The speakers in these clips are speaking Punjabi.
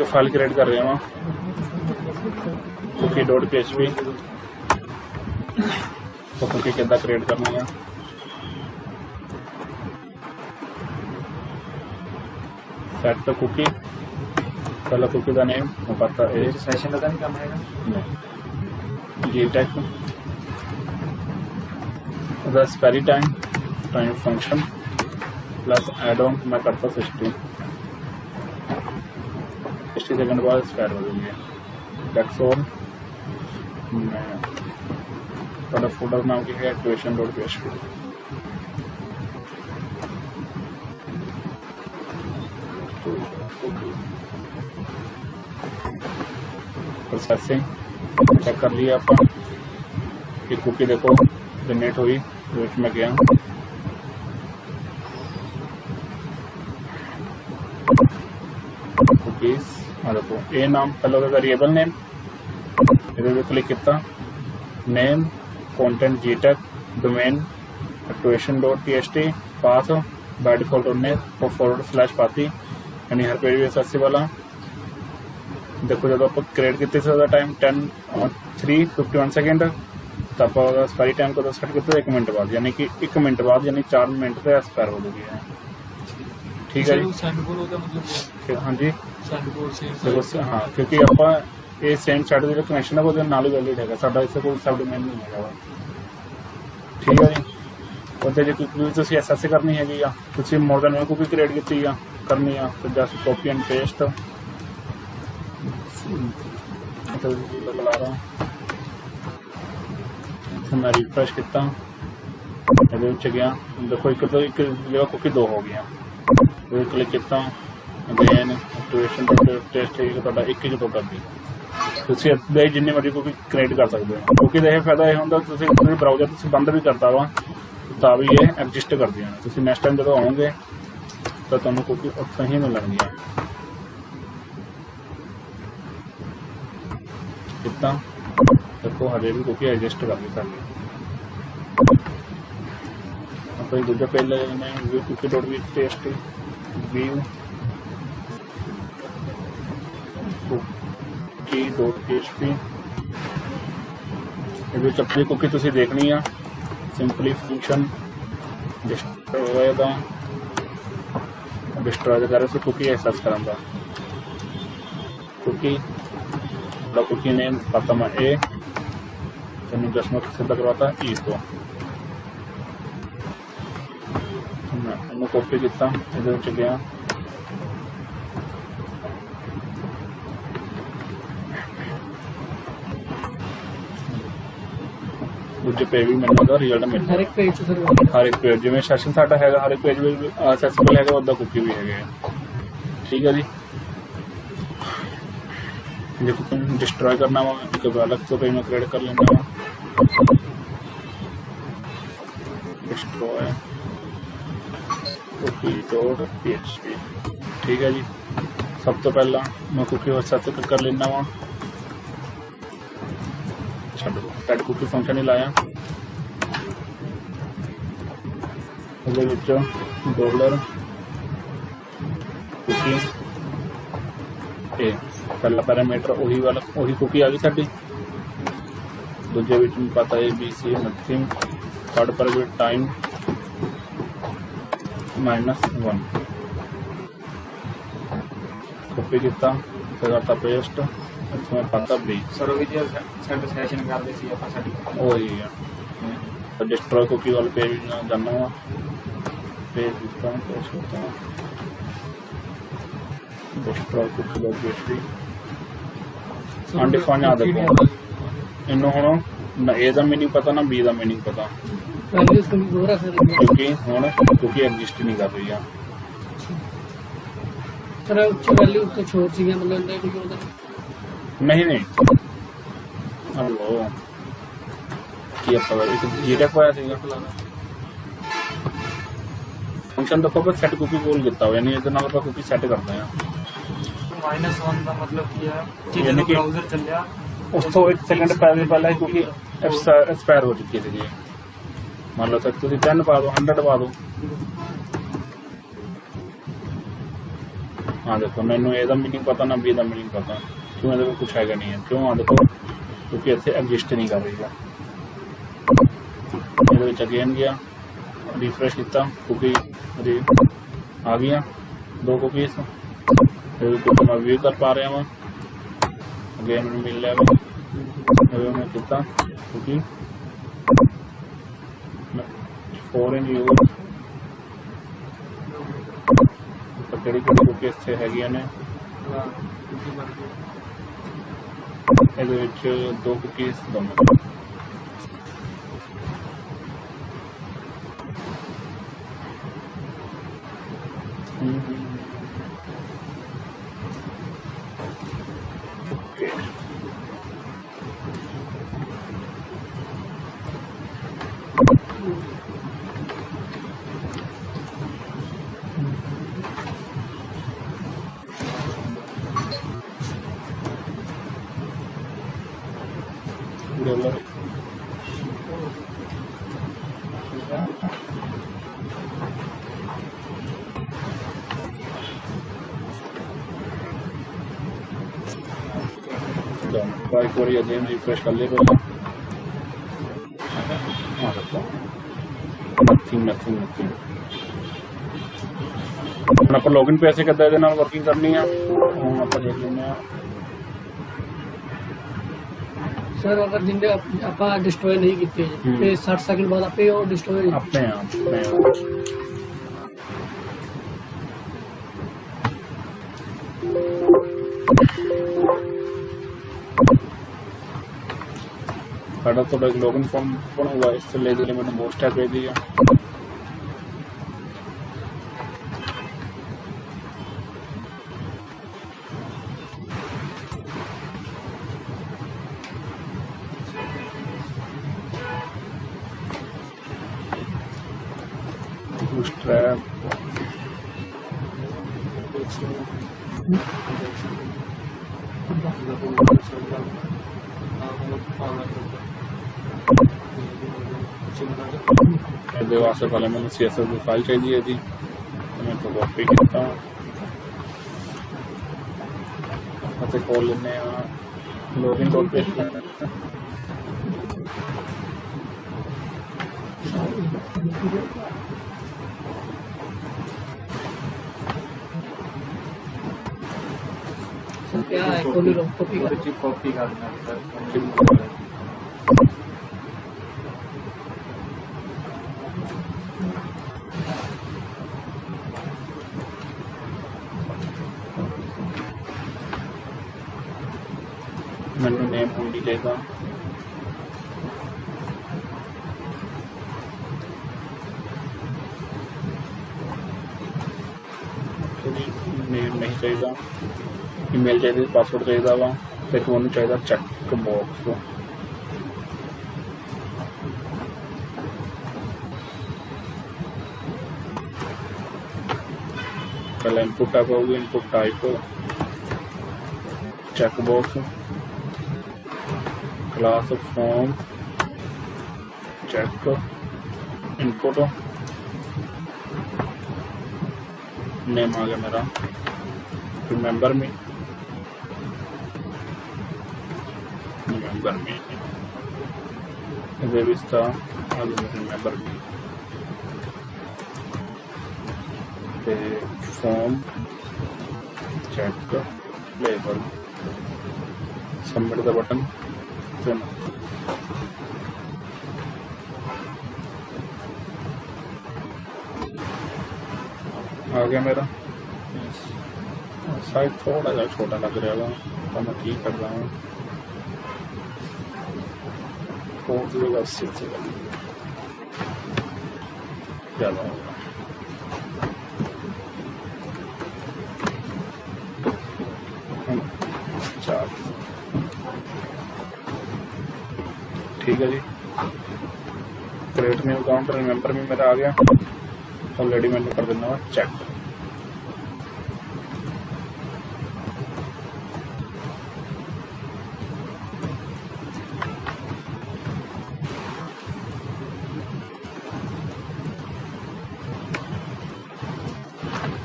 फाइल क्रिएट कर रहे हैं कुकी डॉट PHP तो कुकी कितना क्रिएट करनी है सेट द कुकी पहला कुकी का नेम पता है सेशन का नहीं काम है GTech expiry time function plus add on मैं करता 60 सेकंड बाद एक्सपायर हो जाएंगे दैट्स ऑल मैं फोल्डर नाम की है activation dot PHP processing check कर लिया अपन कि कुकी देखो जनरेट हुई वेट में गया कुकीज देखो ए नाम पहले होगा वेरिएबल नेम इधर क्लिक किया name content GTech domain activation dot PHP path by default उन्हें फॉरवर्ड स्लैश पाती यानी हर पेज भी एसएससी वाला देखो जब आप क्रिएट किए टाइम 10:03:51 सेकेंड तो आप एक्सपायरी टाइम को सेट करते 1 मिनट बाद यानी कि 1 मिनट बाद यानी 4 मिनट पे एक्सपायर हो जाएगी है ठीक है जी हाँ जी देखो हाँ क्योंकि आप ये सेम साइड जो कनेक्शन है वो नाल ही वैलिड है साडा इसे कोई सब डोमेन नहीं है ठीक है जी ਉਹਦੇ ਜੇ ਕੋਈ ਤੁਸੀਂ ਐਸਐਸसी ਕਰਨੀ ਹੈਗੀ ਆ ਤੁਸੀਂ ਮੋਰ ਦੈਨ वन ਕੁਕੀ ਕ੍ਰੀਏਟ ਕੀਤੀ ਆ ਕਰਨੀ ਆ ਤੇ ਜਸਟ ਕਾਪੀ ਐਂਡ ਪੇਸਟ लगा रहा मैं रिफ्रेश किया गया देखो एक तो एक जगह कुकी 2 हो गया क्लिक किया अगेन एक्टिवेशन टेस्ट एक ही तो कर दी जिन्नी मर्जी कुकी क्रिएट कर सकते हो कुकी का फायदा यह होंगे ब्राउजर बंद भी करता वा तो भी ये एडजस्ट कर दिया नैक्सट टाइम जो आओगे तो तुम्हें कुकी उत्थों ही मिलनगियां कितना देखो हजे भी कुकी एडजस्ट कर दी अपने दूसरे पेज ले जाने view cookie dot PHP view cookie dot PHP अपनी कुकी तुसी देखनी है सिंपली फंक्शन डिस्ट्रॉय कर कुकी एक्सेस करांगा कुकी कुकी नेम पता मैं ए तेन दसवां सीधा करवाता ई तो मैं कॉपी किया ये गया दूजे पेज भी मैंने रिजल्ट मिल हर एक पेज जिवें सैशन साडा है हर एक पेज भी एक्सेसिबल है उदा कुकी भी है ठीक है जी जो डिस्ट्रॉय करना वा एक अलग तो पेज में क्रिएट कर लेना वा डिस्ट्रॉय कुकी डॉट PHP ठीक है जी सब तो पहला मैं कुकी सेट कर लेना वा छड्डो कुकी फंक्शन ही लाया डॉलर कुकी ए पहला पैरामीटर वही वाला वही कुकी आ गई साडी दूजे विच पता ABC नथिंग थर्ड पर भी टाइम -1 कॉपी किया करता पेस्ट इसमें पता B सर सेशन करते सी ਆਪਾਂ ਸਾਡੀ वही है डिस्ट्रॉय कुकी वाले पेज जाना हुआ पेज दिखता हूँ पेज होता है डिस्ट्रॉय कुकी वाले PHP अनडिफाइंड आ देखो इन्हों हुण ना ए दा मीनिंग पता ना बी दा मीनिंग पता क्योंकि हुण कुकी एग्जिस्ट नहीं कर रही है सर उच्च वैल्यू तो छोड़ सी मतलब नहीं हेलो की पता एक GTech पाया ਸੀਗਾ फंक्शन देखो पर सेट कुकी बोल किया हुआ यानी इधर नाल ਆਪਾਂ कुकी सेट करते हैं -1 का मतलब की है यानी कि ब्राउज़र चल गया उस तो 1 सेकंड पहले ही कुकी एक्सपायर हो चुकी थी मान लो तक तुम 10 पा दो 100 पा दो। हाँ देखो मैनू ए दा मीनिंग पता ना बी दा मीनिंग पता, क्यों ये कुछ है नहीं है, क्यों हाँ देखो क्योंकि इतने एग्जिस्ट नहीं कर रही है। ये अगेन गया रिफ्रेश किया, कुकी आ गई 2 कुकीज, तो मैं व्यू कर पा रहा वहाँ अगेन मैं मिल लिया मैं किता कुकी 4 इन यूज ਕਿਹੜੀ ਕੁਕੀ ਇੱਥੇ ਹੈਗੀਆਂ ਨੇ। ਇਹਦੇ ਵਿੱਚ 2 ਕੁਕੀਜ਼ ਦੋਨੋਂ डॉलर एक बार अगेन रिफ्रेश कर ले पहले। हाँ सकता नथिंग नथिंग नथिंग आप लॉगिन पे ऐसे करते हैं वर्किंग करनी है। हम आप देख लें सर अगर जिंदे आप डिस्ट्रॉय नहीं किए तो 60 सेकंड बाद आपे और डिस्ट्रॉय अपने आप साढ़ा थोड़ा एक लॉगिन फॉर्म बना हुआ है, इससे ले मैंने मोस्ट टैग भेज दिया। Bootstrap ਇਹਦੇ ਵਾਸਤੇ ਪਹਿਲਾਂ ਮੈਨੂੰ CSS ਦੀ ਫਾਈਲ ਚਾਹੀਦੀ ਹੈ ਜੀ, ਮੈਂ ਤੋਂ ਕਾਪੀ ਕੀਤਾ ਅਤੇ ਖੋਲ ਲੈਂਦੇ ਆ ਲੌਗਿਨ ਡਾਟ ਪੀਐਚਪੀ। क्या है कॉपी करना मैंने नेम ओनली लेगा नेम नहीं चाहिए, ईमेल चाहिए, पासवर्ड चाहिए वा तो एक मैं चाहिए चेक बॉक्स। पहले इनपुट टाइप होगी, input type check box class form check input name आ गया मेरा, रिमेंबर मी रिविस्ता आ गया रिमेंबर मी ते form check label submit the button आ गया मेरा। साइज थोड़ा सा छोटा लग रहा है तो मैं ठीक कर रहा हूँ, ज़्यादा होगा। ठीक है जी, क्रिएट न्यू अकाउंट रिमेंबर में मेरा आ गया, ऑलरेडी मैंने कर देना चेक।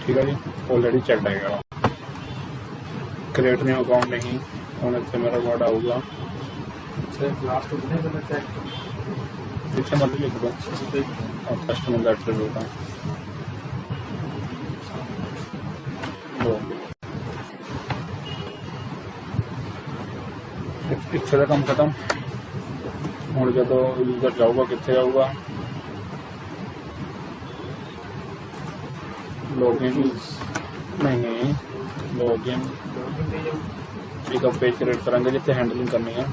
ठीक है जी, ऑलरेडी चेक आएगा। क्रिएट न्यू अकाउंट नहीं, हम इतने मेरा वर्ड आऊगा सर लास्ट में तो चेक पीछे मत लिख दो और कस्टमर का एट्रीब्यूट है इतने का काम खत्म। हूँ जो यूजर जाऊगा कितने जाऊगा, लॉगिन नहीं, लॉगिन एक पेज क्रिएट करेंगे जितने हैंडलिंग करनी है।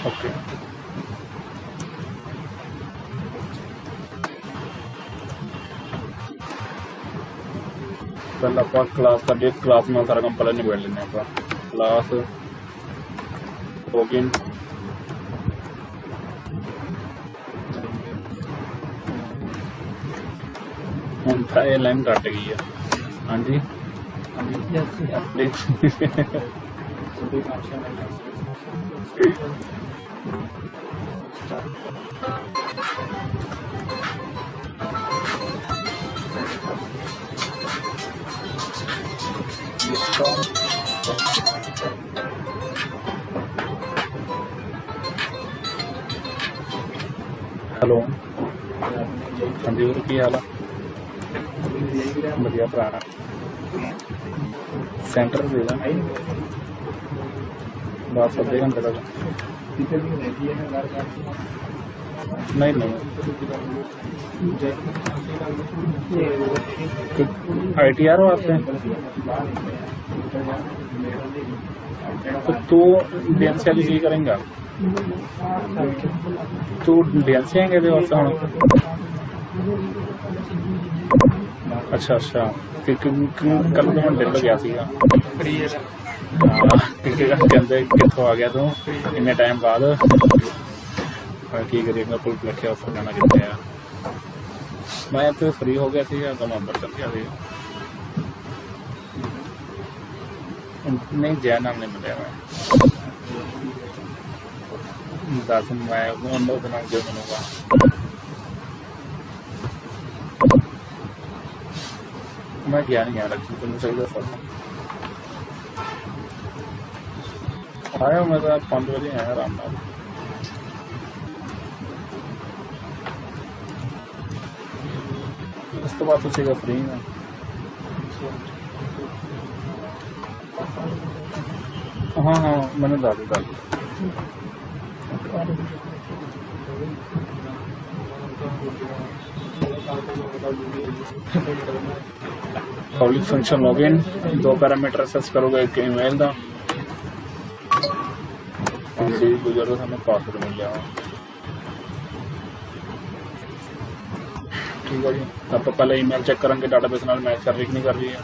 ओके पहले आप क्लास का डेट क्लास में सारा काम पहले निबेड़ लेने आप क्लास लॉगिन ये लाइन कट गई है। हाँ जी हेलो हाँ जी और की हाल है? बढ़िया भरा सेंटर दे बस अद्धे घंटे तक नहीं ITR वास्ते तो तू DNC वाली की करेंगा, तू DNC आएंगे तो वास्ते हम अच्छा अच्छा कल तो मैं दिल्ली गया सीगा कहते कितों आ गया तू इन्ने टाइम बाद की करेगा पुल रखे उस जाना कितने है। मैं तो फ्री हो गया थी तो मैं अंदर चल गया थी। नहीं जय नाम नहीं मिले मैं 10 मैं अंदर से नाम जो मिलूंगा। मैं गया नहीं यार, तुमने सही दसा आया मैं तो 5 बजे आया आराम नाल। इस तो बाद तो सीधा फ्री है। हाँ हाँ मैंने डाल दी public function login 2 parameter access करोगे, एक ईमेल का गुजर हमें पासवर्ड मिल जाएगा। ठीक है जी, आप पहले ईमेल चेक करेंगे डाटाबेस नाल मैच कर रही कि नहीं कर रही है।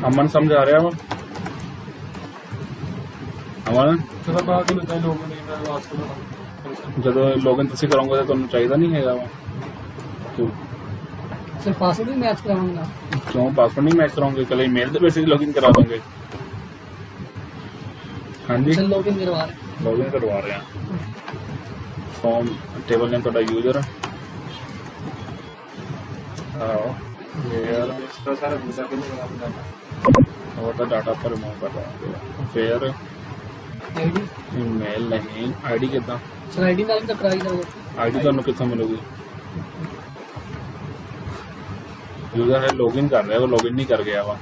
अमन समझ आ रहा है? अमन जो लॉगिन तुम करोगे तो तुम चाहिए नहीं है सर पासवर्ड भी मैच कराऊंगा। क्यों पासवर्ड नहीं मैच कराओगे? कल ईमेल के बेसिस लॉगिन करा दोगे। हाँ जी लॉगिन करवा रहे हैं। फॉर्म टेबल नेम थोड़ा यूजर और डाटा पर रिमूव कर रहा हूँ। फिर ईमेल नहीं आईडी कितना सर आईडी नाल तो कराई जाओगे। आईडी ਤੁਹਾਨੂੰ ਕਿੱਥੋਂ ਮਿਲੂਗੀ? यूजर है लॉगिन कर रहा है, वो लॉगिन नहीं कर गया वा।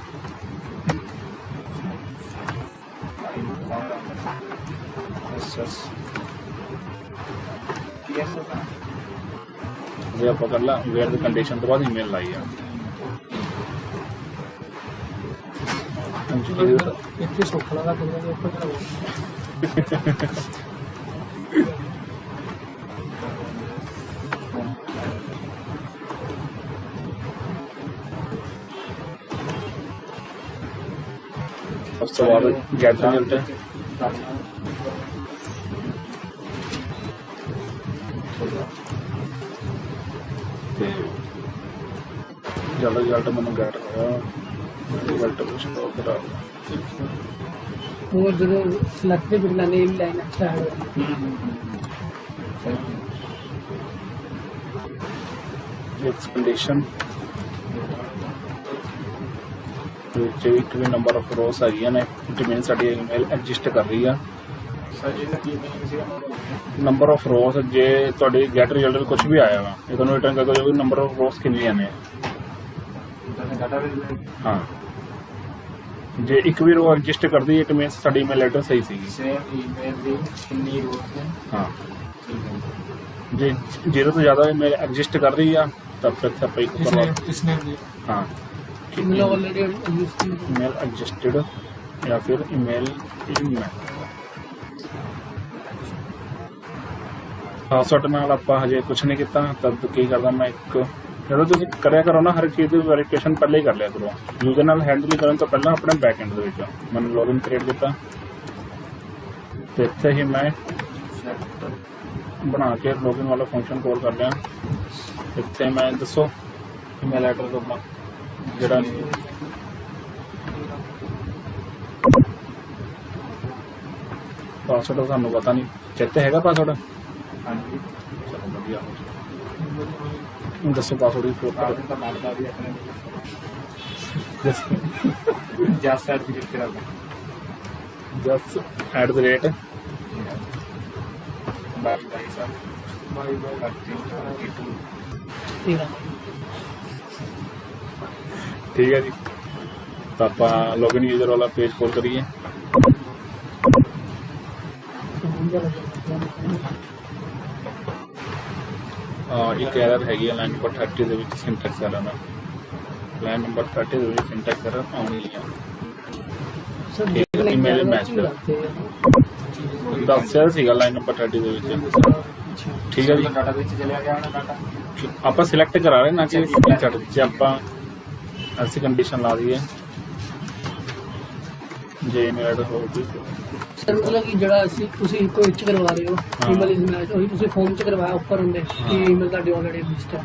ਜੇ ਆਪਾਂ ਕਰ ਲਾ ਵੇਅਰ ਦੀ ਕੰਡੀਸ਼ਨ ਤੋਂ ਬਾਅਦ ਈਮੇਲ ਲਾਈ ਆ। ਇੱਥੇ ਸੁੱਖ ਲਗਾ ਕੇ ਉੱਪਰ ਚੜਾਓ। ਉਸ ਤੋਂ ਬਾਅਦ ਗੈਟ ਰਿਜ਼ਲਟ जल्द रिजल्ट मैं गैट होया रिजल्ट कुछ तो वो जो सिलेक्ट भी लाने लाइन अच्छा है एक्सपेंडेशन ਵਿੱਚ ਇੱਕ ਵੀ ਨੰਬਰ ਆਫ ਰੋਸ ਹੈਗੀਆਂ ਨੇ ਜਿਵੇਂ ਸਾਡੀ ਈਮੇਲ ਐਡਜਸਟ ਕਰ ਰਹੀ ਆ सर ये की नहीं है ਨੰਬਰ ਆਫ ਰੋਸ ਜੇ ਤੁਹਾਡੀ ਗੈਟ ਰਿਜ਼ਲਟ ਕੁਝ ਵੀ ਆਇਆ ਵਾ ਇਹ ਤੁਹਾਨੂੰ ਰਿਟਰਨ ਕਰ ਦੋ ਨੰਬਰ ਆਫ ਰੋਸ ਕਿੰਨੀਆਂ ਨੇ डाटाबेस ਹਾਂ ਜੇ ਇੱਕ ਵੀ ਰੋ ਐਡਜਸਟ ਕਰਦੀ ਇਟ ਮੀਨਸ ਸਾਡੀ ਈਮੇਲ ਐਡਰੈਸ ਸਹੀ ਸੀਗੀ सेम ईमेल दी कितनी रोज है ਹਾਂ ठीक है ਜੇ ਜ਼ੀਰੋ ਤੋਂ ਜ਼ਿਆਦਾ ਈਮੇਲ ਐਡਜਸਟ ਕਰ ਰਹੀ ਆ ਤਾਂ ਫਿਰ ਆਪਾਂ ਇੱਕ ਕਰਵਾ किसने दी ਹਾਂ मतलब ऑलरेडी यूज की ईमेल एडजस्टेड या फिर ईमेल ਪਾਸਵਰਡ ਨਾਲ ਆਪਾਂ ਹਜੇ ਕੁਝ ਨਹੀਂ ਕੀਤਾ ਤਦ ਕੀ ਕਰਦਾ ਮੈਂ ਇੱਕ ਜਦੋਂ ਤੁਸੀਂ ਕਰਿਆ ਕਰੋ ਨਾ ਹਰ ਚੀਜ਼ ਦੀ ਵੈਰੀਫਿਕੇਸ਼ਨ ਪਹਿਲੇ ਹੀ ਕਰ ਲਿਆ ਕਰੋ ਯੂਜ਼ਰ ਨਾਲ ਹੈਂਡਲ ਕਰਨ ਤੋਂ ਪਹਿਲਾਂ ਆਪਣੇ ਬੈਕ ਐਂਡ ਦੇ ਵਿੱਚ ਮੈਂ ਲੌਗਇਨ ਕ੍ਰੀਏਟ ਕੀਤਾ ਤੇ ਇੱਥੇ ਹੀ ਮੈਂ ਬਣਾ ਕੇ ਲੌਗਇਨ ਵਾਲਾ ਫੰਕਸ਼ਨ ਕਾਲ ਕਰ ਲਿਆ ਇੱਥੇ ਮੈਂ ਦੱਸੋ ਈਮੇਲ ਐਡਰੈਸ ਆਪਣਾ ਜਿਹੜਾ ਪਾਸਵਰਡ ਸਾਨੂੰ ਪਤਾ ਨਹੀਂ ਚੇਤੇ ਹੈਗਾ ਪਾਸਵਰਡ हाँ जी ਚਲੋ ਵਧੀਆ ਹੁਣ ਦੱਸੋ ਪਾਸਵਰਡ ਦੀ ਪ੍ਰੋਪਰ तो मारता भी अपने जा सर भी लिख रहा just at the rate bye bye sir bye bye करते हैं तेरा ਠੀਕ ਹੈ ਜੀ ਤਾਂ ਆਪਾਂ ਲੌਗਇਨ ਯੂਜ਼ਰ ਵਾਲਾ ਪੇਜ ਖੋਲ ਕਰੀਏ ਇੱਕ ਐਰਰ ਹੈਗੀ ਹੈ ਲਾਈਨ ਨੰਬਰ 30 ਦੇ ਵਿੱਚ ਸਿੰਟੈਕਸ ਐਰਰ ਹੈ ਲਾਈਨ ਨੰਬਰ 30 ਦੇ ਵਿੱਚ ਸਿੰਟੈਕਸ ਐਰਰ ਆਉਣੀ ਨਹੀਂ ਹੈ सर एक email match कर। ਦੱਸਿਆ ਸੀਗਾ ਲਾਈਨ ਨੰਬਰ 30 ਦੇ ਵਿੱਚ ਠੀਕ ਹੈ ਜੀ डाटाबेस चला गया ना डाटा ਆਪਾਂ ਸਿਲੈਕਟ ਕਰਾ ਰਹੇ ਨਾ ਕਿ ਛੱਡ ਜੇ ਆਪਾਂ ਐਸੀ ਕੰਡੀਸ਼ਨ ਲਾ ਦਈਏ ਜੇ ਈਮੇਲ ਐਡਰੈਸ ਹੋਊਗੀ ਸਰ ਮਤਲਬ ਕਿ ਜਿਹੜਾ ਅਸੀਂ ਤੁਸੀਂ ਕੋਈ ਚ ਕਰਵਾ ਰਹੇ ਹੋ ਹਾਂ। ਈਮੇਲ ਇਸ ਮੈਚ ਉਹੀ ਤੁਸੀਂ ਫਾਰਮ ਚ ਕਰਵਾਇਆ ਉੱਪਰ ਹੁੰਦੇ ਕਿ ਈਮੇਲ ਤੁਹਾਡੀ ਆਲਰੇਡੀ ਲਿਸਟ ਹੈ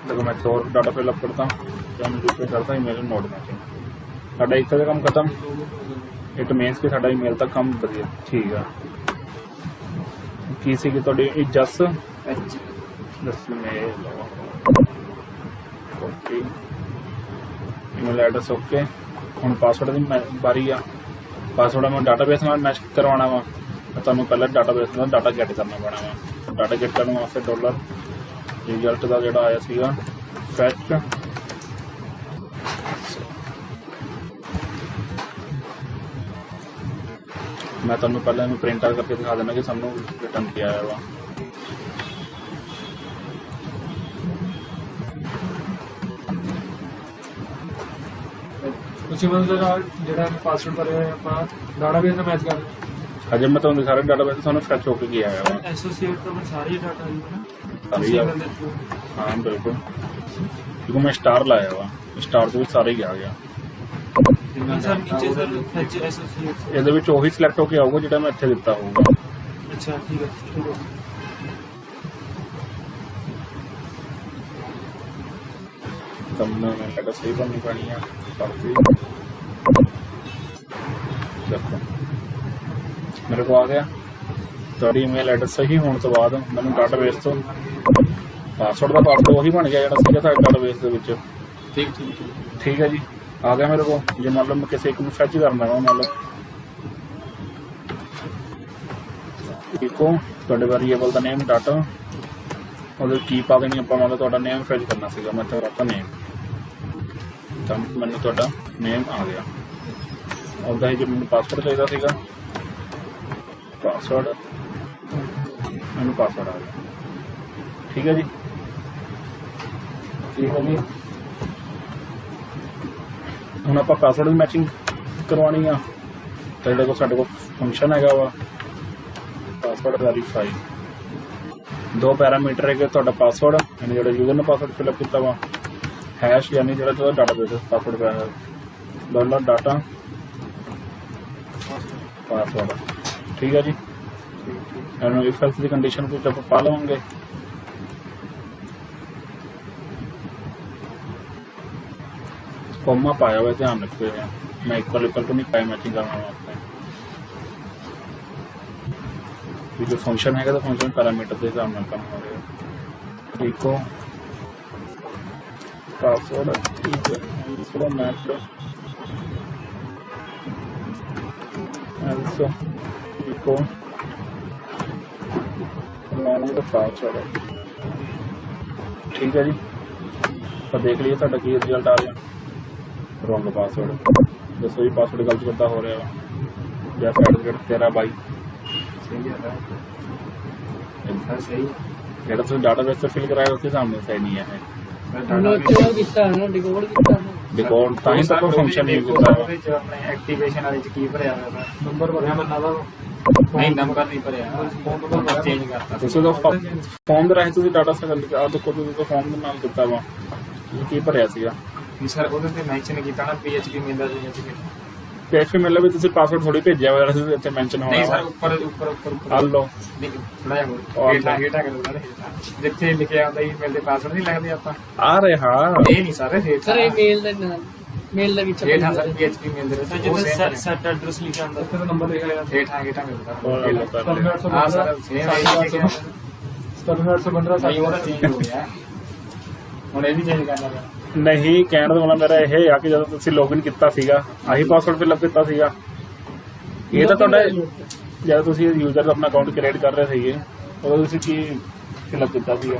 देखो मैं और डाटा फिल अप करता हूँ तो मैं दूसरे करता ईमेल नोट मैचिंग साडा एक का काम खत्म इट मीनस कि साडा ईमेल तक काम बढ़िया ठीक है की सी कि ਤੁਹਾਡੀ ਜਸ ਜਸ ਮੇਲ ਓਕੇ ਈਮੇਲ ਐਡਰੈਸ ਓਕੇ ਹੁਣ ਪਾਸਵਰਡ ਦੀ ਬਾਰੀ ਆ ਪਾਸਵਰਡ ਮੈਂ ਡਾਟਾਬੇਸ ਨਾਲ ਮੈਚ ਕਰਵਾਉਣਾ ਵਾ ਤੁਹਾਨੂੰ ਪਹਿਲਾਂ ਡਾਟਾਬੇਸ ਦਾ ਡਾਟਾ ਗੈਟ ਕਰਨਾ ਪੈਣਾ ਵਾ ਡਾਟਾ ਗੈਟ ਕਰਨ ਵਾਸਤੇ ਡਾਲਰ ਰਿਜ਼ਲਟ ਦਾ ਜਿਹੜਾ ਆਇਆ ਸੀਗਾ ਫੈਚ ਮੈਂ ਤੁਹਾਨੂੰ ਪਹਿਲਾਂ ਇਹਨੂੰ ਪ੍ਰਿੰਟ ਆਊਟ ਕਰਕੇ ਦਿਖਾ ਦਿੰਦਾ ਕਿ ਸਾਨੂੰ ਰਿਟਰਨ ਕੀ ਆਇਆ ਵਾ उसी मतलब ਜਿਹੜਾ ਪਾਸਵਰਡ ਕਰਿਆ ਹੋਇਆ ਆਪਾਂ ਡਾਟਾਬੇਸ ਨਾਲ ਮੈਚ ਕਰ ਹਜੇ ਮੈਂ ਤੁਹਾਨੂੰ ਦਿਖਾ ਰਿਹਾ ਡਾਟਾਬੇਸ ਤੁਹਾਨੂੰ ਫੈਚ ਹੋ ਕੇ ਕੀ ਆਇਆ ਵਾ ਐਸੋਸੀਏਟ ਤੋਂ ਮੈਂ ਸਾਰੀ ਡਾਟਾ ਆਈ ਹੈ ਸਾਰੀ ਆ ਹਾਂ ਬਿਲਕੁਲ ਕਿਉਂਕਿ ਮੈਂ ਸਟਾਰ ਲਾਇਆ ਵਾ ਸਟਾਰ ਦੇ ਵਿੱਚ ਸਾਰੇ ਹੀ ਆ ਗਿਆ ਨਾ ਸਰ ਨੀਚੇ ਸਰ ਫੈਚ ਐਸੋਸੀਏਟ ਇਹਦੇ ਵਿੱਚ ਉਹੀ ਸਿਲੈਕਟ ਹੋ ਕੇ ਆਊਗਾ ਜਿਹੜਾ ਮੈਂ ਇੱਥੇ ਦਿੱਤਾ ਹੋਊਗਾ ਅੱਛਾ ਠੀਕ ਹੈ ਤੁਹਾਨੂੰ ਡਾਟਾ ਸਹੀ ਬਣਨੀ ਪੈਣੀ ਆ ਕਰਦੀ ਦੇਖੋ ਮੇਰੇ ਕੋਲ ਆ ਗਿਆ ਤੁਹਾਡੀ ਈਮੇਲ ਐਡਰੈਸ ਸਹੀ ਹੋਣ ਤੋਂ ਬਾਅਦ ਮੈਨੂੰ ਡਾਟਾਬੇਸ ਤੋਂ ਪਾਸਵਰਡ ਦਾ ਪਾਸਵਰਡ ਉਹੀ ਬਣ ਗਿਆ ਜਿਹੜਾ ਸੀਗਾ ਸਾਡੇ ਡਾਟਾਬੇਸ ਦੇ ਵਿੱਚ ਠੀਕ ਹੈ ਜੀ ਆ ਗਿਆ ਮੇਰੇ ਕੋਲ ਜੇ ਮੰਨ ਲਓ ਮੈਂ ਕਿਸੇ ਇੱਕ ਨੂੰ ਫੈਚ ਕਰਨਾ ਵਾ ਮੰਨ ਲਓ ਇੱਕੋ ਤੁਹਾਡੇ ਵੇਰੀਏਬਲ ਦਾ ਨੇਮ ਡਾਟਾ ਉਹਦੇ ਕੀ ਪਾ ਦੇਣੀ ਆਪਾਂ ਮੰਨ ਲਓ ਤੁਹਾਡਾ ਨੇਮ ਫੈਚ ਕਰਨਾ ਸੀਗਾ ਮੈਂ ਤਾਂ ਰੱਖਤਾ ਨੇਮ ਤਾਂ ਮੈਨੂੰ ਤੁਹਾਡਾ ਨੇਮ ਆ ਗਿਆ ਉਹਦਾ ਹੀ ਜੋ ਮੈਨੂੰ ਪਾਸਵਰਡ ਚਾਹੀਦਾ ਸੀਗਾ ਪਾਸਵਰਡ ਮੈਨੂੰ ਪਾਸਵਰਡ ਆ ਗਿਆ ਠੀਕ ਹੈ ਜੀ ਹੁਣ ਆਪਾਂ ਪਾਸਵਰਡ ਦੀ ਮੈਚਿੰਗ ਕਰਵਾਉਣੀ ਆ ਤਾਂ ਜਿਹੜਾ ਸਾਡੇ ਕੋਲ ਫੰਕਸ਼ਨ ਹੈਗਾ ਵਾ ਪਾਸਵਰਡ ਵੈਰੀਫਾਈ ਦੋ ਪੈਰਾਮੀਟਰ ਹੈਗੇ ਤੁਹਾਡਾ ਪਾਸਵਰਡ ਯਾਨੀ ਜਿਹੜਾ ਯੂਜ਼ਰ ਨੇ ਪਾਸਵਰਡ ਫਿਲ ਅਪ ਕੀਤਾ ਵਾ ਹੈਸ਼ ਯਾਨੀ ਜਿਹੜਾ ਤੁਹਾਡਾ ਡਾਟਾਬੇਸ ਪਾਸਵਰਡ ਹੈ ਡਾਲਰ ਡਾਟਾ ਪਾਸਵਰਡ ਠੀਕ ਹੈ ਜੀ ਇਹਨੂੰ ਇਫ ਐਲਸ ਦੀ ਕੰਡੀਸ਼ਨ ਵਿੱਚ ਆਪਾਂ ਪਾ ਲਵਾਂਗੇ ਕੋਮਾ ਪਾਇਆ ਹੋਇਆ ਧਿਆਨ ਰੱਖਿਓ मैं इक्वल टू नहीं पाया मैचिंग करना है आपको। ये जो फंक्शन है तो फंक्शन पैरामीटर के हिसाब से काम हो रहा है। Echo password echo match also echo password ठीक है जी। तो देख लीजिए ਤੁਹਾਡਾ ਕੀ ਰਿਜ਼ਲਟ ਆ ਰਿਹਾ। ਰੋਂਗ ਪਾਸਵਰਡ ਦੱਸੋ ਜੀ ਪਾਸਵਰਡ ਗਲਤ ਕਿੱਦਾਂ ਹੋ ਰਿਹਾ ਵਾ ਜਾਂ ਸਰਟੀਫਿਕੇਟ 13/22 सही है सर सही ਜਿਹੜਾ ਤੁਸੀਂ ਡਾਟਾਬੇਸ ਤੋਂ ਫਿਲ ਕਰਾਇਆ ਉਸਦੇ ਸਾਹਮਣੇ ਸਹੀ ਨਹੀਂ ਹੈ नोट ਕੀਤਾ ਹੈ ਨਾ ਡਿਕੋਡ ਕੀਤਾ ਹੈ ਡਿਕੋਡ ਤਾਂ ਹੀ ਤਾਂ ਫੰਕਸ਼ਨ ਨਹੀਂ ਕੀਤਾ ਉਹਦੇ ਚ ਆਪਣੇ ਐਕਟੀਵੇਸ਼ਨ ਵਾਲੇ ਚ ਕੀ ਭਰਿਆ ਹੋਇਆ ਨੰਬਰ ਭਰਿਆ ਬੰਦਾ ਦਾ ਨਹੀਂ ਨੰਬਰ ਨਹੀਂ ਭਰਿਆ ਫੋਨ ਨੰਬਰ ਚੇਂਜ ਕਰਤਾ ਤੁਸੀਂ ਤਾਂ ਫਾਰਮ ਦੇ ਰਾਹੀਂ ਤੁਸੀਂ ਡਾਟਾ ਸੈਕਲ ਆ ਦੇਖੋ ਤੁਸੀਂ ਤਾਂ ਫਾਰਮ ਦੇ ਨਾਲ ਦਿੱਤਾ ਵਾ ਕੀ ਭਰਿਆ ਸੀਗਾ ਸਰ ਉਹਦੇ ਤੇ ਮੈਂਸ਼ਨ ਕੀਤਾ ਨਾ PHP ਮਿਲਦਾ ਸੀ PHP ਮਿਲਦਾ ਵੀ ਤੁਸੀਂ ਪਾਸਵਰਡ ਥੋੜੀ ਭੇਜਿਆ ਹੋਇਆ ਸੀ ਇੱਥੇ ਮੈਂਸ਼ਨ ਹੋਣਾ ਨਹੀਂ ਵਾ ਸਰ ਉੱਪਰ ਉੱਪਰ ਉੱਪਰ ਆ ਲਓ ਥੋੜਾ ਜਿਹਾ ਹੇਠਾਂ ਕਰੂਗਾ ਜਿੱਥੇ ਲਿਖਿਆ ਹੁੰਦਾ ਈਮੇਲ ਦੇ ਪਾਸਵਰਡ ਨਹੀਂ ਲੱਗਦੇ ਆਪਾਂ ਆ ਰਹੇ ਹਾਂ ਇਹ ਨਹੀਂ ਸਰ ਸਰ ਇਹ ਮੇਲ ਦੇ ਨਾਲ ਮੇਲ ਦੇ ਵਿੱਚ ਹੇਠਾਂ ਸਰ PHP ਮਿਲ ਦੇ ਵਿੱਚ ਜਿੱਥੇ ਸੈਟ ਐਡਰੈਸ ਲਿਖਿਆ ਹੁੰਦਾ ਉੱਥੇ ਨੰਬਰ ਲਿਖਿਆ ਹੇਠਾਂ ਮਿਲਦਾ ਹਾਂ ਹਾਂ ਸਰ ਸੇਮ ਆਈ ਲਿਖਿਆ 715 ਸਹੀ ਉਹਦਾ ਚੇਂਜ ਹੋ ਗਿਆ ਹੁਣ ਇਹ ਵੀ ਚੇਂਜ ਕਰਨਾ ਪਿਆ ਨਹੀਂ ਕਹਿਣ ਦਾ ਮਤਲਬ ਮੇਰਾ ਇਹ ਆ ਕਿ ਜਦੋਂ ਤੁਸੀਂ ਲੌਗਇਨ ਕੀਤਾ ਸੀਗਾ ਆਹੀ ਪਾਸਵਰਡ ਫਿਲਅਪ ਕੀਤਾ ਸੀਗਾ ਇਹ ਤਾਂ ਤੁਹਾਡਾ ਜਦੋਂ ਤੁਸੀਂ ਯੂਜ਼ਰ ਦਾ ਆਪਣਾ ਅਕਾਊਂਟ ਕ੍ਰੀਏਟ ਕਰ ਰਹੇ ਸੀਗੇ ਉਦੋਂ ਤੁਸੀਂ ਕੀ ਫਿਲਅਪ ਕੀਤਾ ਸੀਗਾ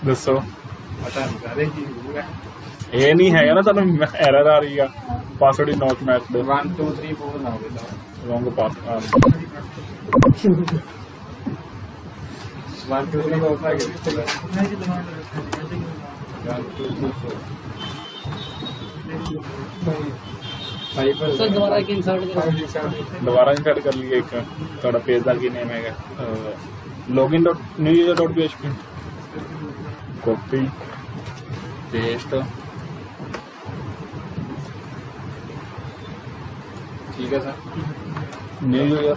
ਦੱਸੋ ਪਤਾ ਨਹੀਂ ਸਾਰੇ ਕੀ ਹੋਊਗਾ ਇਹ ਨਹੀਂ ਹੈਗਾ ਨਾ ਤੁਹਾਨੂੰ ਐਰਰ ਆ ਰਹੀ ਆ ਪਾਸਵਰਡ ਇਜ਼ ਨਾਟ ਮੈਚਡ 1 2 3 4 ਨਾ ਹੋਵੇ ਸਰ ਰੋਂਗ ਪਾਸਵਰਡ 1 2 3 4 ਆ ਗਿਆ ਸਰ ਦੁਬਾਰਾ ਕਿ ਇਨਸਰਟ ਕਰੋ ਦੁਬਾਰਾ ਇੰਸਰਟ ਕਰ ਲਈਏ ਇੱਕ ਤੁਹਾਡਾ ਪੇਜ ਦਾ ਕੀ ਨੇਮ ਹੈਗਾ login.newuser.php ਕਾਪੀ ਪੇਸਟ ਠੀਕ ਹੈ ਸਰ ਨਿਊ ਯੂਜ਼ਰ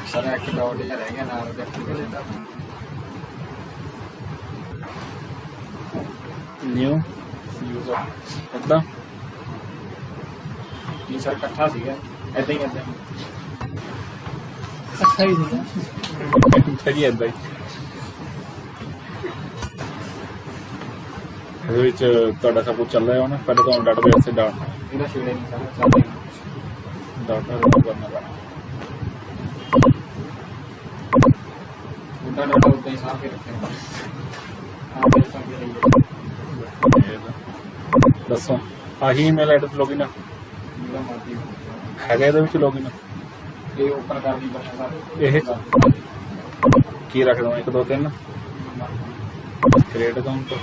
ਸਰ ਇੱਕ ਡਾਟ ਜਿਹਾ ਰਹਿ ਗਿਆ ਨਾਲ ਉਹਦੇ ਐਪਲੀਕੇਸ਼ਨ ਦਾ ਨਿਊ ਯੂਜ਼ਰ ਕਿੱਦਾਂ ਇਹ ਸਰ ਇਕੱਠਾ ਸੀਗਾ ਏਦਾਂ ਹੀ ਅੱਛਾ ਹੀ ਸੀਗਾ ਸਹੀ ਏਦਾਂ ਹੀ ਇਹਦੇ ਵਿੱਚ ਤੁਹਾਡਾ ਸਭ ਕੁਝ ਚੱਲ ਰਿਹਾ ਹੋਣਾ ਪਹਿਲਾਂ ਤੁਹਾਨੂੰ ਡਾਟਾਬੇਸ ਤੇ ਇਹਦਾ ਸ਼ੇਅਰ ਨਹੀਂ ਸਰ ਚੱਲਦਾ ਡਾਟਾ ਕਰਨਾ ਪੈਣਾ ਉਹਦਾ ਡਾਟਾ ਉੱਤੇ ਹੀ ਸਾਫ਼ ਕੇ ਰੱਖਿਆ ਦੱਸੋ ਆਹੀ ਈਮੇਲ ਆਈਡੀ ਤੇ ਲੌਗਇਨ ਜਿਹੜਾ ਮਰਜ਼ੀ ਹੈਗਾ ਇਹਦੇ ਵਿੱਚ ਲੌਗਇਨ ਇਹ ਓਪਨ ਕਰਨੀ ਪੈਣਾ ਸਰ ਇਹ ਕੀ ਰੱਖ ਦਵਾਂ 1 2 3 ਕ੍ਰੀਏਟ ਅਕਾਊਂਟ